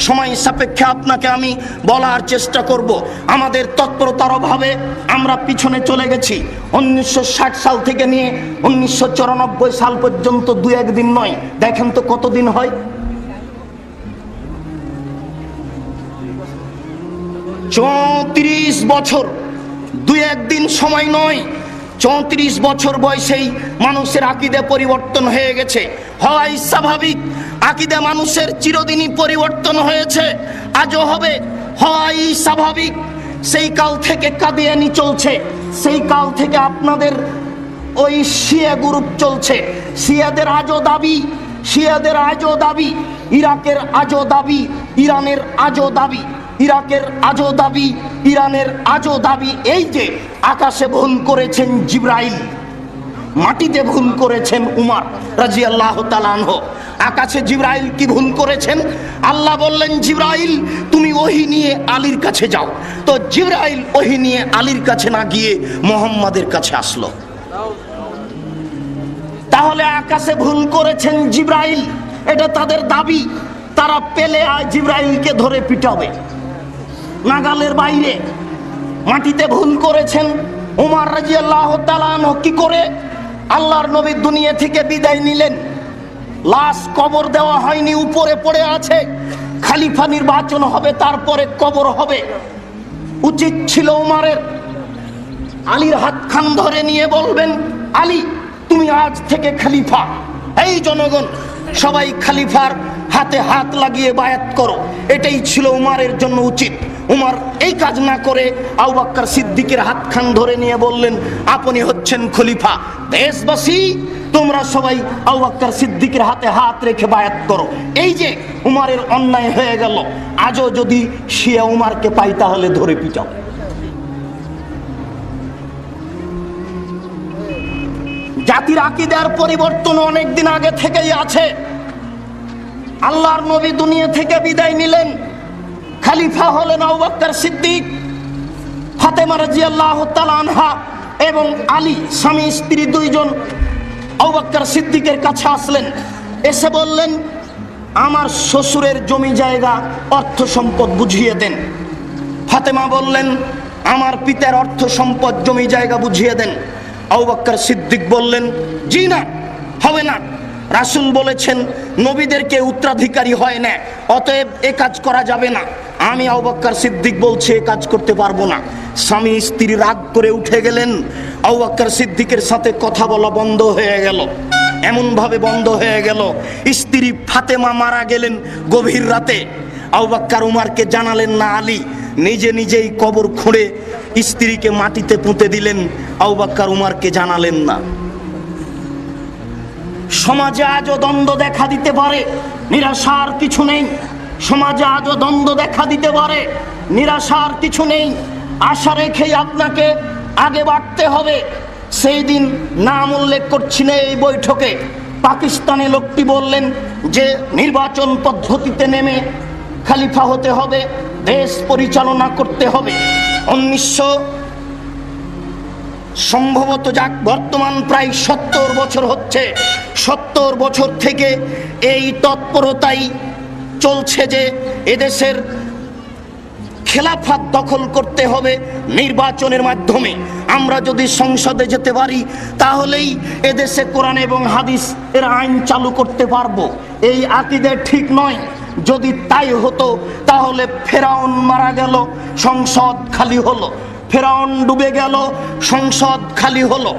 সময় সাপেক্ষে আপনাকে আমি বলার চেষ্টা করব। আমাদের তৎপরতার অভাবে আমরা পিছনে চলে গেছি। 1960 সাল থেকে নিয়ে 1994 সাল পর্যন্ত দু একদিন নয়, দেখেন তো কতদিন হয়। 34 বছর, দু একদিন সময় নয়। 34 বছর বয়সেই মানুষের আকীদা পরিবর্তন হয়ে গেছে। হয় স্বাভাবিক, আকীদা মানুষের চিরদিনই পরিবর্তন হয়েছে, আজও হবে। হয় স্বাভাবিক, সেই কাল থেকে কাদিয়ানি চলছে, সেই কাল থেকে আপনাদের ওই শিয়া গ্রুপ চলছে। শিয়াদের আজও দাবি, শিয়াদের আজও দাবি, ইরাকের আজও দাবি, ইরানের আজও দাবি, ইরাকের আজও দাবি, ইরানের আজও দাবি। এই যে আকাশে ভুল করেছেন জিবরাইল, মাটিতে ভুল করেছেন উমর রাদিয়াল্লাহু তাআলা আনহু। আকাশে জিবরাইল কি ভুল করেছেন? আল্লাহ বললেন জিবরাইল তুমি ওহী নিয়ে আলীর কাছে যাও। তো জিবরাইল ওহী নিয়ে আলীর কাছে না গিয়ে মুহাম্মাদের কাছে আসলো। তাহলে আকাশে ভুল করেছেন জিবরাইল, এটা তাদের দাবি। তারা পেলে জিবরাইলকে ধরে পিটাবে, নাগালের বাইরে। মাটিতে ভুল করেছেন উমর রাদিয়াল্লাহু তাআলা আনহু। কি করে? আল্লাহর নবী দুনিয়া থেকে বিদায় নিলেন, লাশ কবর দেওয়া হয়নি, উপরে পড়ে আছে। খলিফা নির্বাচন হবে, তারপরে কবর হবে। উচিত ছিল উমরের আলীর হাতখান ধরে নিয়ে বলবেন আলী তুমি আজ থেকে খলিফা। এই জনগণ সবাই খলিফার হাতে হাত লাগিয়ে বায়াত করো। এটাই ছিল উমরের জন্য উচিত। উমর এই কাজ না করে আবু বকর সিদ্দিকের হাতখান ধরে নিয়ে বললেন আপনি হচ্ছেন খলিফা। দেশবাসী তোমরা সবাই আবু বকর সিদ্দিকের হাতে হাত রেখে বায়াত করো। এই যে উমরের অন্যায় হয়ে গেল, আজও যদি শিয়া উমরকে পাই তাহলে ধরে পিটাও। জাতির আকীদার পরিবর্তন অনেক দিন আগে থেকেই আছে। আল্লাহর নবী দুনিয়া থেকে বিদায় নিলেন, খলিফা হলেন আবু বকর সিদ্দিক। ফাতেমা রাদিয়াল্লাহু তাআলা আনহা এবং আলী স্বামী স্ত্রী দুইজন আবু বকর সিদ্দিকের কাছে আসলেন। এসে বললেন আমার শ্বশুরের জমি জায়গা অর্থ সম্পদ বুঝিয়ে দেন। ফাতেমা বললেন আমার পিতার অর্থ সম্পদ জমি জায়গা বুঝিয়ে দেন। আবু বকর সিদ্দিক বললেন জি না, হবে না। রাসূল বলেছেন নবীদেরকে উত্তরাধিকারী হয় না, অতএব এ কাজ করা যাবে না। আমি আবু বকর সিদ্দিক বলছি এ কাজ করতে পারবো না। স্বামী স্ত্রী রাগ করে উঠে গেলেন। আবু বকর সিদ্দিকের সাথে কথা বলা বন্ধ হয়ে গেল। এমন ভাবে বন্ধ হয়ে গেল, স্ত্রী ফাতেমা মারা গেলেন গভীর রাতে। আবু বকর উমরকে জানালেন না, আলী নিজে নিজেই কবর খুঁড়ে স্ত্রীকে মাটিতে পুঁতে দিলেন। আবু বকর উমরকে জানালেন না। সমাজে আজও দ্বন্দ্ব দেখা দিতে পারে, নিরাশার কিছু নেই। সমাজে আজও দ্বন্দ্ব দেখা দিতে পারে, নিরাশার কিছু নেই। আশা রেখেই আপনাকে আগে বাড়তে হবে। সেই দিন নাম উল্লেখ করছি না এই বৈঠকে, পাকিস্তানি লোকটি বললেন যে নির্বাচন পদ্ধতিতে নেমে খলিফা হতে হবে, দেশ পরিচালনা করতে হবে। সম্ভবত যাক বর্তমান প্রায় 70 বছর হচ্ছে। 70 বছর থেকে এই তৎপরতাই চলছে যে এদেশের খেলাফত দখল করতে হবে নির্বাচনের মাধ্যমে। আমরা যদি সংসদে যেতে পারি তাহলেই এদেশে কোরআন এবং হাদিস এর আইন চালু করতে পারবো। এই আকীদা ঠিক নয়। যদি তাই হতো তাহলে ফেরাউন মারা গেল, সংসদ খালি হলো। ফেরাউন ডুবে গেল, সংসদ খালি হলো।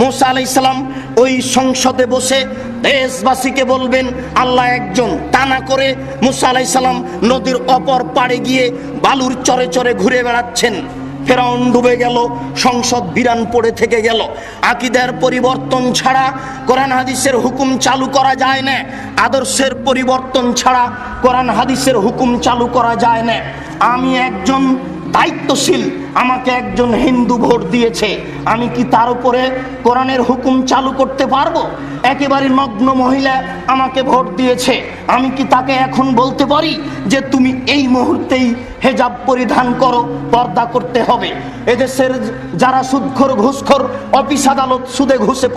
মুসা আলাইহিস সালাম ওই সংসদে বসে দেশবাসীকে বলবেন আল্লাহ একজন, তা না করে মুসা আলাইহিস সালাম নদীর অপর পাড়ে গিয়ে বালুর চরে চরে ঘুরে বেড়াচ্ছেন। ফেরাউন ডুবে গেল, সংসদ বিরান পড়ে থেকে গেল। আকীদার পরিবর্তন ছাড়া কোরআন হাদিসের হুকুম চালু করা যায় না। আদর্শের পরিবর্তন ছাড়া কোরআন হাদিসের হুকুম চালু করা যায় না। আমি একজন দায়িত্বশীল, আমাকে একজন হিন্দু ভোট দিয়েছে, আমি কি তার উপরে কোরআনের হুকুম চালু করতে পারবো? একেবারে নগ্ন মহিলা আমাকে ভোট দিয়েছে, আমি কি তাকে এখন বলতে পারি যে তুমি এই মুহূর্তেই হেজাব পরিধান করো, পর্দা করতে হবে? এদেশের যারা সুদখোর ঘুষখোর, অফিস আদালত সুদে ঘুষে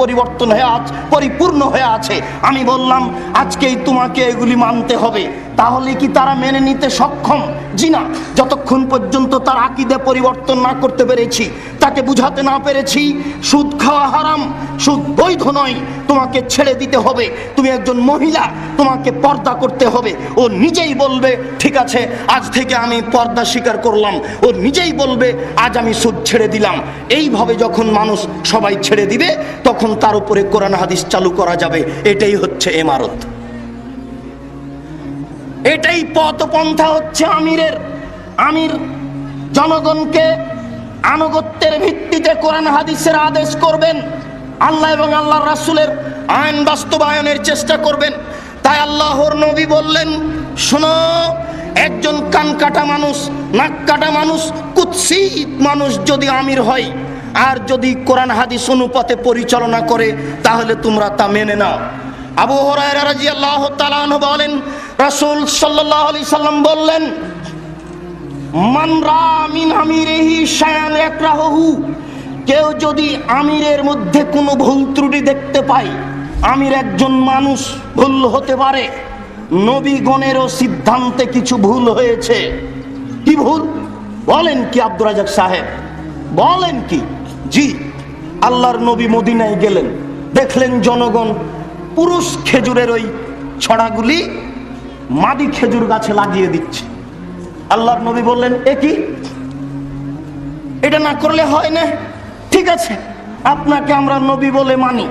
পরিপূর্ণ হয়ে আছে, আমি বললাম আজকেই তোমাকে এগুলি মানতে হবে, তাহলে কি তারা মেনে নিতে সক্ষম? জি না। যতক্ষণ পর্যন্ত তার আকীদা পরিবর্তন না করতে পেরেছি, তাকে বুঝাতে না পেরেছি সুদ খাওয়া হারাম, সুদ বৈধ নয়, তোমাকে ছেড়ে দিতে হবে, তুমি একজন মহিলা, তোমাকে পর্দা করতে হবে, ও নিজেই বলবে ঠিক আছে আজ থেকে আমি পর্দা স্বীকার করলাম, ও নিজেই বলবে আজ আমি সুদ ছেড়ে দিলাম। এইভাবে যখন মানুষ সবাই ছেড়ে দিবে, তখন তার উপরে কোরআন হাদিস চালু করা যাবে। এটাই হচ্ছে ইমারত, এটাই পথ পন্থা হচ্ছে আমিরের। আমির জনগণকে আনুগত্যের ভিত্তিতে কোরআন হাদিসের আদেশ করবেন, আল্লাহ এবং আল্লাহর রাসূলের আইন বাস্তবায়নের চেষ্টা করবেন। তাই আল্লাহর নবী বললেন, শোনো, একজন কান কাটা মানুষ, নাক কাটা মানুষ, কুৎসিত মানুষ যদি আমির হয় আর যদি কোরআন হাদিস অনুপাতে পরিচালনা করে, তাহলে তোমরা তা মেনে নাও। আবু হুরায়রা রাদিয়াল্লাহু তাআলা আনহু বলেন, রাসূল সাল্লাল্লাহু আলাইহি সাল্লাম বললেন, মান রা মিন আমিরিহি শায়ান ইয়াকরাহুহু, কেউ যদি আমিরের মধ্যে কোনো ভুল ত্রুটি দেখতে পায়, আমির একজন মানুষ, ভুল হতে পারে, নবীগণেরও সিদ্ধান্তে কিছু ভুল হয়েছে। কি ভুল বলেন কি আব্দুর রাজ্জাক সাহেব, বলেন কি? জি, আল্লাহর নবী মদিনায় গেলেন, দেখলেন জনগণ পুরুষ খেজুরের ওই ছড়াগুলি মাদি খেজুর গাছে লাগিয়ে দিচ্ছে। আল্লাহর নবী বললেন, এ কি, এটা না করলে হয় না? ঠিক আছে, আপনাকে আমরা নবী বলে মানি,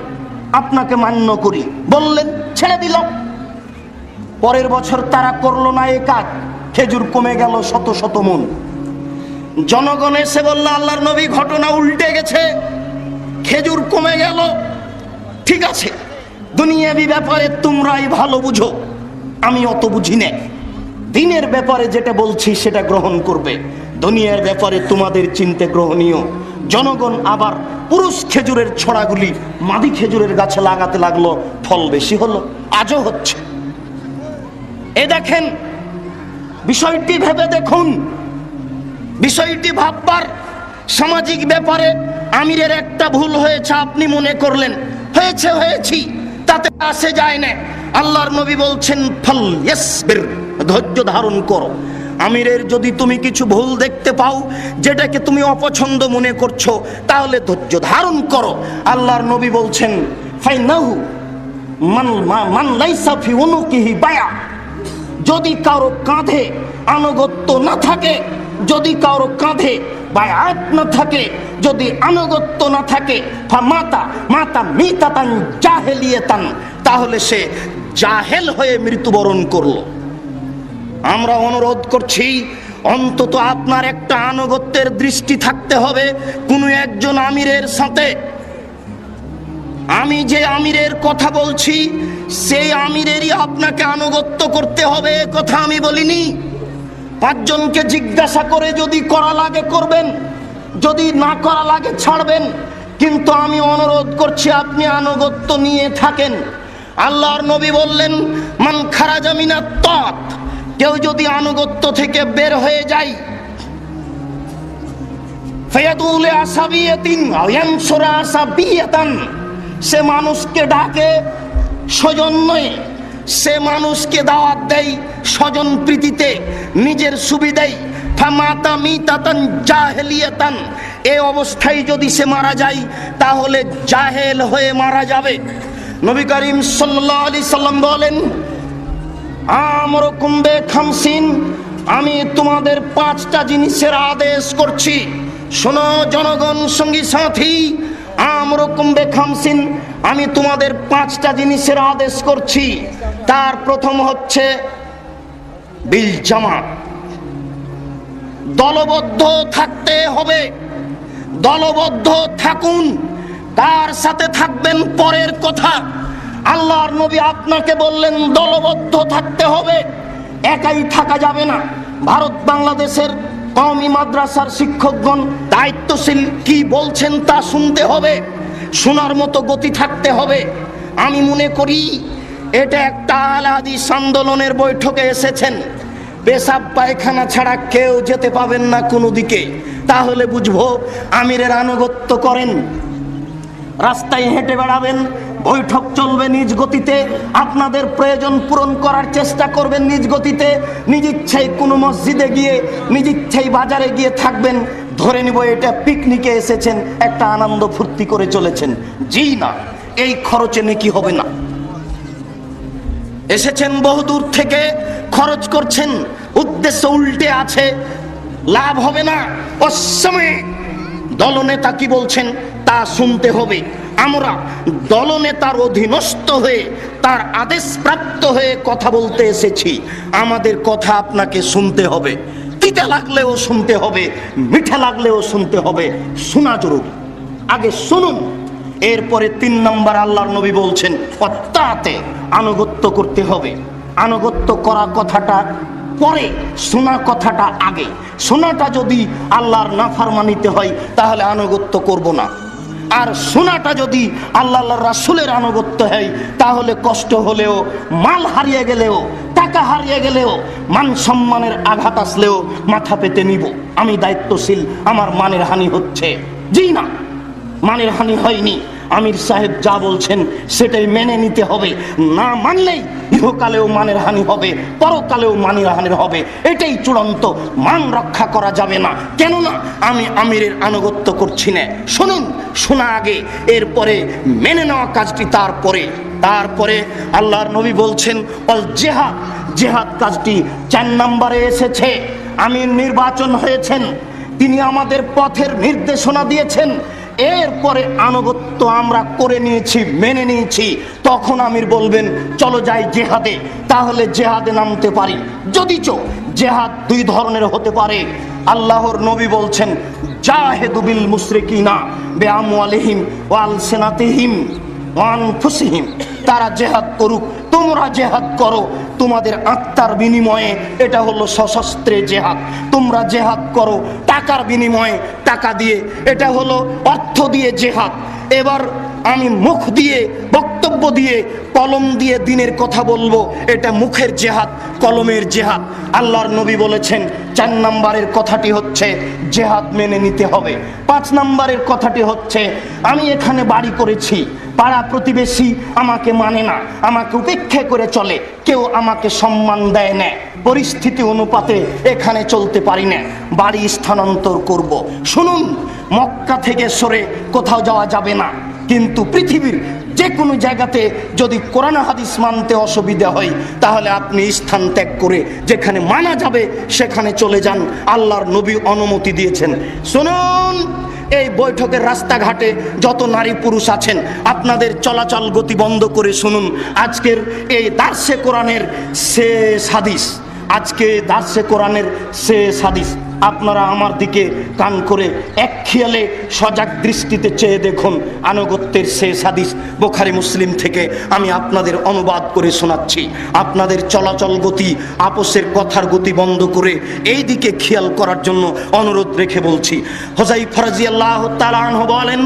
আপনাকে মান্য করি, বললেন, ছেড়ে দিলাম। পরের বছর তারা করলো না এ কাজ, খেজুর কমে গেল শত শত মন। জনগণ এসে বলল, আল্লাহর নবী ঘটনা উল্টে গেছে, খেজুর কমে গেল। ঠিক আছে, দুনিয়াবি ব্যাপারে তোমরাই ভালো বুঝো, আমি অত বুঝি না, দিনের ব্যাপারে যেটা বলছি সেটা গ্রহণ করবে, দুনিয়ার ব্যাপারে তোমাদের চিন্তা গ্রহণীয়। জনগণ আবার পুরুষ খেজুরের ছড়াগুলি মাদি খেজুরের গাছে লাগাতে লাগলো, ফল বেশি হলো, আজও হচ্ছে। এ দেখেন, বিষয়টি ভেবে দেখুন, বিষয়টি ভাববার। সামাজিক ব্যাপারে আমিরের একটা ভুল হয়েছে, আপনি মনে করলেন হয়েছি, তাতে আসে যায় না। আল্লাহর নবী বলছেন, ফল ইয়াসবির, ধৈর্য ধারণ করো। আমিরের যদি তুমি কিছু ভুল দেখতে পাও, যেটাকে তুমি অপছন্দ মনে করছো, তাহলে ধৈর্য ধারণ করো। আল্লাহর নবী বলছেন, ফাইনাহু মান লাইসা ফি উনুকিহি বায়া, যদি কারো কাঁধে আনুগত্য না থাকে, যদি কারো কাঁধে বায়াত না থাকে, যদি আনুগত্য না থাকে, মাতা মিতাতান জাহেলিয়াতান, তাহলে সে জাহেল হয়ে মৃত্যুবরণ করলো। আমরা অনুরোধ করছি, অন্তত আপনার একটা আনুগত্যের দৃষ্টি থাকতে হবে কোনো একজন আমিরের সাথে। আমি যে আমিরের কথা বলছি, সেই আমিরেরই আপনাকে আনুগত্য করতে হবে, কথা আমি বলিনি। পাঁচজনকে জিজ্ঞাসা করে যদি করা লাগে করবেন, যদি না করা লাগে ছাড়বেন, কিন্তু আমি অনুরোধ করছি আপনি আনুগত্য নিয়ে থাকেন। আল্লাহর নবী বললেন, মান খারাজা মিনাত তাত, কেউ যদি আনুগত্য থেকে বের হয়ে যায়, ফায়াদুল আসাবিয়াতিন আও ইয়ানসুরা আসাবিয়াতান, সে মানুষকে ডাকে স্বজন নয়, সে মানুষকে দাওয়াত দেয় স্বজন প্রীতিতে, নিজের সুবিধায়, ফামাতা মিতাতান জাহেলিয়াতান, এই অবস্থায় যদি সে মারা যায়, তাহলে জাহেল হয়ে মারা যাবে। নবী করিম সাল্লাল্লাহু আলাইহি সাল্লাম বলেন, আমরকুম বিখামসিন, আমি তোমাদের 5টা জিনিসের আদেশ করছি। শোনো জনগণ, সঙ্গী সাথী, আমরকুম বিখামসিন, আমি তোমাদের 5টা জিনিসের আদেশ করছি। তার প্রথম হচ্ছে বিল জামাত, দলবদ্ধ থাকতে হবে, দলবদ্ধ থাকুন। কার সাথে থাকবেন পরের কথা, আল্লাহর নবী আপনাকে বললেন দলবদ্ধ থাকতে হবে। একাই থাকা যাবে না। ভারত বাংলাদেশের কওমি মাদ্রাসার শিক্ষকগণ দায়িত্বশীল কি বলছেন তা শুনতে হবে, শোনার মতো গতি থাকতে হবে। আমি মনে করি এটা একটা আহলে হাদিস আন্দোলনের বৈঠকে এসেছেন, পেশাব পায়খানা ছাড়া কেউ যেতে পাবেন না কোনো দিকে, তাহলে বুঝবো আমিরের আনুগত্য করেন। রাস্তায় হেঁটে বেড়াবেন, বৈঠক চলবে নিজ গতিতে, আপনাদের প্রয়োজন পূরণ করার চেষ্টা করবেন নিজ গতিতে, নিজ ইচ্ছায় কোনো মসজিদে গিয়ে, নিজ ইচ্ছায় বাজারে গিয়ে থাকবেন, ধরে নিব এটা পিকনিকে এসেছেন, একটা আনন্দ ফুর্তি করে চলেছেন। জি না, এই খরচে নেকি হবে না। এসেছেন বহুদূর থেকে, খরচ করছেন, উদ্দেশ্য উল্টে আছে, লাভ হবে না। অসময়ে দলনেতা কি বলছেন তা শুনতে হবে। আমরা দলনেতার অধীনস্থ হয়ে, তার আদেশ প্রাপ্ত হয়ে কথা বলতে এসেছি। আমাদের কথা আপনাকে শুনতে হবে, তিতা লাগলেও শুনতে হবে, মিঠা লাগলেও শুনতে হবে, শোনা জরুরি। আগে শুনুন, এরপরে 3 নম্বর আল্লাহর নবী বলছেন অত্যাতে আনুগত্য করতে হবে। আনুগত্য করা কথাটা পরে, শোনা কথাটা আগে। শোনাটা যদি আল্লাহর নাফরমানিতে হয় তাহলে আনুগত্য করব না, আর শোনাটা যদি আল্লাহ রাসূলের আনুগত্য হয় তাহলে কষ্ট হলেও, মাল হারিয়ে গেলেও, টাকা হারিয়ে গেলেও, মান সম্মানের আঘাত আসলেও মাথা পেতে নিব। আমি দায়িত্বশীল, আমার মানের হানি হচ্ছে। জি না, মানের হানি হয়নি, আমির সাহেব যা বলছেন সেটাই মেনে নিতে হবে। না মানলেই ইহকালেও মানের হানি হবে, পরকালেও মানের হানি হবে। এটাই চূড়ান্ত, মান রক্ষা করা যাবে না। কেননা আমি আমিরের আনুগত্য করছি না। শুনুন, শোনা আগে, এরপরে মেনে নেওয়া কাজটি তারপরে আল্লাহর নবী বলছেন অল জেহাদ, জেহাদ কাজটি 4 নম্বরে এসেছে। আমির নির্বাচন হয়েছেন, তিনি আমাদের পথের নির্দেশনা দিয়েছেন, এরপরে আনুগত্য আমরা করে নিয়েছি, মেনে নিয়েছি। তখন আমির বলবেন চলো যাই জেহাদে, তাহলে জেহাদে নামতে পারি। যদিচ জেহাদ 2 ধরনের হতে পারে। আল্লাহর নবী বলছেন জাহেদু বিল মুশরিকিনা বিআমওয়ালিহিম ওয়া আলসিনাতিহিম ওয়া আনফুসিহিম, তারা জেহাদ করুক, তোমরা জেহাদ করো তোমাদের আত্মার বিনিময়ে, এটা হলো সশস্ত্রে জেহাদ। তোমরা জেহাদ করো টাকার বিনিময়ে, টাকা দিয়ে, এটা হলো অর্থ দিয়ে জেহাদ। এবার আমি মুখ দিয়ে, বক্তব্য দিয়ে, কলম দিয়ে দিনের কথা বলবো, এটা মুখের জেহাদ, কলমের জেহাদ। আল্লাহর নবী বলেছেন 4 নম্বরের কথাটি হচ্ছে জেহাদ মেনে নিতে হবে। 5 নম্বরের কথাটি হচ্ছে আমি এখানে বাড়ি করেছি, পাড়া প্রতিবেশী আমাকে মানে না, আমাকে উপেক্ষা করে চলে, কেউ আমাকে সম্মান দেয় না, পরিস্থিতি অনুপাতে এখানে চলতে পারি না, বাড়ি স্থানান্তর করব। শুনুন, মক্কা থেকে সরে কোথাও যাওয়া যাবে না, কিন্তু পৃথিবীর যে কোনো জায়গাতে যদি কোরআন হাদিস মানতে অসুবিধা হয় তাহলে আপনি স্থান ত্যাগ করে যেখানে মানা যাবে সেখানে চলে যান। আল্লাহর নবী অনুমতি দিয়েছেন। শুনুন, এই বৈঠকের রাস্তাঘাটে যত নারী পুরুষ আছেন, আপনাদের চলাচল গতি বন্ধ করে শুনুন আজকের এই দার্সে কোরআনের শেষ হাদিস। আজকে দার্সে কোরআনের শেষ হাদিস। আপনারা আমার দিকে কান করে এক খেয়ালে সজাগ দৃষ্টিতে চেয়ে দেখুন। আনুগত্যের শেষ হাদিস বুখারী মুসলিম থেকে আমি আপনাদের অনুবাদ করে শোনাচ্ছি। আপনাদের চলাচল গতি, আপোষের কথার গতি বন্ধ করে এই দিকে খেয়াল করার জন্য অনুরোধ রেখে বলছি। হুযায়ফা রাদিয়াল্লাহু তাআলা আনহু বলেন,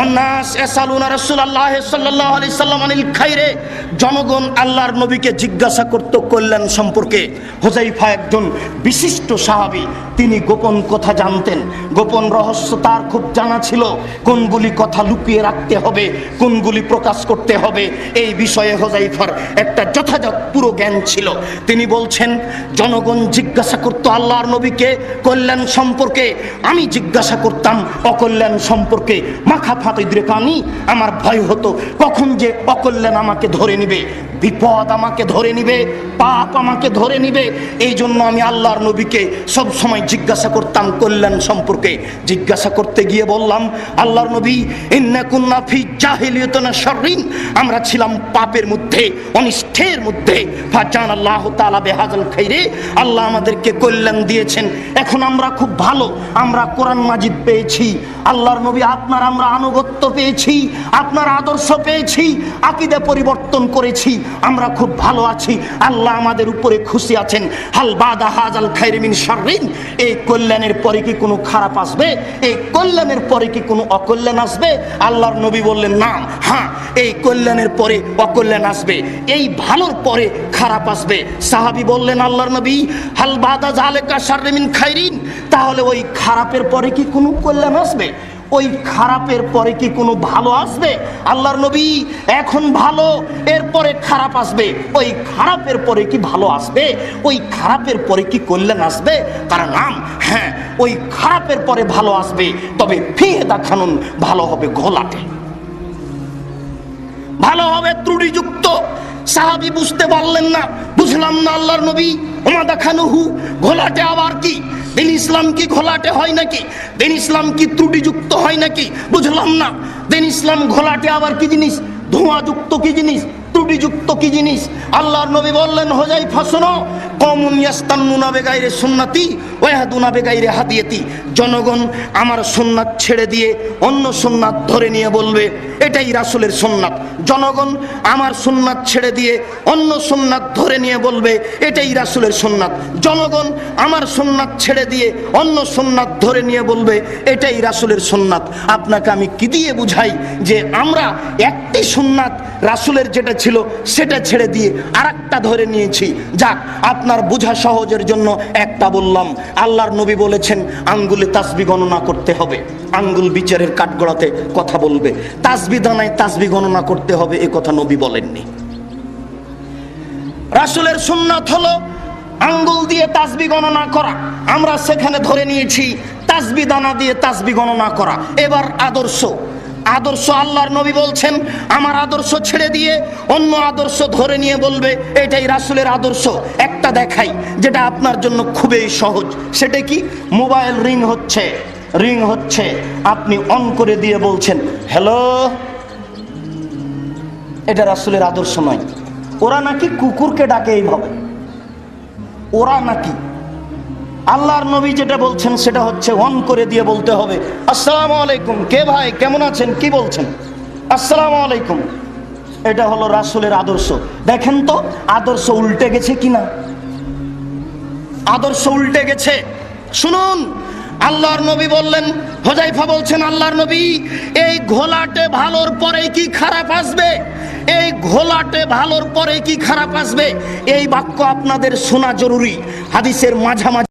অন্নাস ইয়াসালুনা রাসূলুল্লাহ সাল্লাল্লাহু আলাইহি সাল্লাম আনিল খায়রে, জনগণ আল্লাহর নবীকে জিজ্ঞাসা করত কল্যাণ সম্পর্কে। হুযায়ফা একজন বিশিষ্ট সাহাবী, তিনি গোপন কথা জানতেন, গোপন রহস্য তার খুব জানা ছিল। কোনগুলি কথা লুকিয়ে রাখতে হবে, কোনগুলি প্রকাশ করতে হবে, এই বিষয়ে হুযায়ফার একটা যথাযথ পুরো জ্ঞান ছিল। তিনি বলছেন, জনগণ জিজ্ঞাসা করতো আল্লাহর নবীকে কল্যাণ সম্পর্কে, আমি জিজ্ঞাসা করতাম অকল্যাণ সম্পর্কে। মাখা ফাতিদ্রে কানি, আমার ভয় হতো কখন যে অকল্যাণ আমাকে ধরে নিবে, বিপদ আমাকে ধরে নিবে, পাপ আমাকে ধরে নিবে। এই জন্য আমি আল্লাহর নবীকে সব সময় জিজ্ঞাসা করতাম কল্যাণ সম্পর্কে। জিজ্ঞাসা করতে গিয়ে বললাম, আল্লাহর নবী, ইন্না কুন্না ফি জাহিলিয়াতিন শাররিন, আমরা ছিলাম পাপের মধ্যে, অনিষ্টের মধ্যে। ফাজান আল্লাহু তাআলা বিহাযাল খাইরে, আল্লাহ আমাদেরকে কল্যাণ দিয়েছেন, এখন আমরা খুব ভালো। আমরা কোরআন মাজিদ পেয়েছি, আল্লাহর নবী আপনার আমরা আনুগত্য পেয়েছি, আপনার আদর্শ পেয়েছি, আকীদা পরিবর্তন করেছি, আমরা খুব ভালো আছি, আল্লাহ আমাদের উপরে খুশি আছেন। হাল বাদা হাযাল খাইরি মিন শাররিন, এই কল্যাণের পরে কি কোনো খারাপ আসবে? এই কল্যাণের পরে কি কোনো অকল্যাণ আসবে? আল্লাহর নবী বললেন, না, হ্যাঁ, এই কল্যাণের পরে অকল্যাণ আসবে, এই ভালোর পরে খারাপ আসবে। সাহাবী বললেন, আল্লাহর নবী, হাল বাদা যালিকা শাররি মিন খাইরিন, তাহলে ওই খারাপের পরে কি কোনো কল্যাণ আসবে? ওই খারাপের পরে কি কোনো ভালো আসবে? আল্লাহর নবী, এখন ভালো, এরপরে খারাপ আসবে, ওই খারাপের পরে কি ভালো আসবে? ওই খারাপের পরে কি কল্যাণ আসবে? তার নাম, হ্যাঁ, ওই খারাপের পরে ভালো আসবে, তবে ফিহে দেখানুন, ভালো হবে ঘোলাটে, ভালো হবে ত্রুটিযুক্ত। সাহাবী বুঝতে পারলেন না, বুঝলাম না আল্লাহর নবী, ওমা দেখানুহু, ঘোলাটে আবার কি? দিন ইসলাম কি ঘোলাটে হয় নাকি? দিন ইসলাম কি ত্রুটিযুক্ত হয় নাকি? বুঝলাম না। দিন ইসলাম ঘোলাটে আবার কি জিনিস? ধোঁয়াযুক্ত কি জিনিস? ত্রুটিযুক্ত কি জিনিস? আল্লাহর নবী বললেন, হুযায়ফা শোনো, কওমুন ইয়াস্তান্নুনা বিগাইরি সুন্নতি ওয়া ইয়াহদুনা বিগাইরি হাদিয়াতি, জনগণ আমার সুন্নাত ছেড়ে দিয়ে অন্য সুন্নাত ধরে নিয়ে বলবে এটাই রাসূলের সুন্নাত। জনগণ আমার সুন্নাত ছেড়ে দিয়ে অন্য সুন্নাত ধরে নিয়ে বলবে এটাই রাসূলের সুন্নাত। জনগণ আমার সুন্নাত ছেড়ে দিয়ে অন্য সুন্নাত ধরে নিয়ে বলবে এটাই রাসূলের সুন্নাত। আপনাকে আমি কি দিয়ে বুঝাই যে আমরা একটি সুন্নাত রাসূলের যেটা ছিল সেটা ছেড়ে দিয়ে আরেকটা ধরে নিয়েছি? যাক, আপনার বোঝা সহজের জন্য একটা বললাম। আল্লাহর নবী বলেছেন আঙ্গুলে তাসবিহ গণনা করতে হবে, আঙ্গুল বিচারের কাঠগড়াতে কথা বলবে, তাসবিহ দানায় তাসবিহ গণনা করতে হবে, এ কথা নবী বলেননি। রাসূলের সুন্নাত হলো আঙ্গুল দিয়ে তাসবিহ গণনা করা, আমরা সেখানে ধরে নিয়েছি তাসবিহ দানা দিয়ে তাসবিহ গণনা করা। এবার আদর্শ, আদর্শ আল্লাহর নবী বলছেন আমার আদর্শ ছেড়ে দিয়ে অন্য আদর্শ ধরে নিয়ে বলবে এটাই রাসূলের আদর্শ। একটা দেখাই যেটা আপনার জন্য খুবই সহজ, সেটা কি? মোবাইল রিং হচ্ছে, আপনি অন করে দিয়ে বলছেন হ্যালো, এটা রাসূলের আদর্শ নয়। ওরা নাকি কুকুরকে ডাকে এইভাবে, ওরা নাকি। আল্লাহর নবী যেটা বলছেন সেটা হচ্ছে অন করে দিয়ে বলতে হবে আসসালামু আলাইকুম, কে ভাই, কেমন আছেন, কি বলছেন, আসসালামু আলাইকুম। এটা হলো রাসূলের আদর্শ। দেখেন তো আদর্শ উল্টে গেছে কিনা? আদর্শ উল্টে গেছে। শুনুন, আল্লাহর নবী বললেন, হুযায়ফা বলছেন, আল্লাহর নবী, এই ঘোলাটে ভালোর পরে কি খারাপ আসবে? এই ঘোলাটে ভালোর পরে কি খারাপ আসবে? এই বাক্য আপনাদের শোনা জরুরি। হাদিসের মাঝামাঝি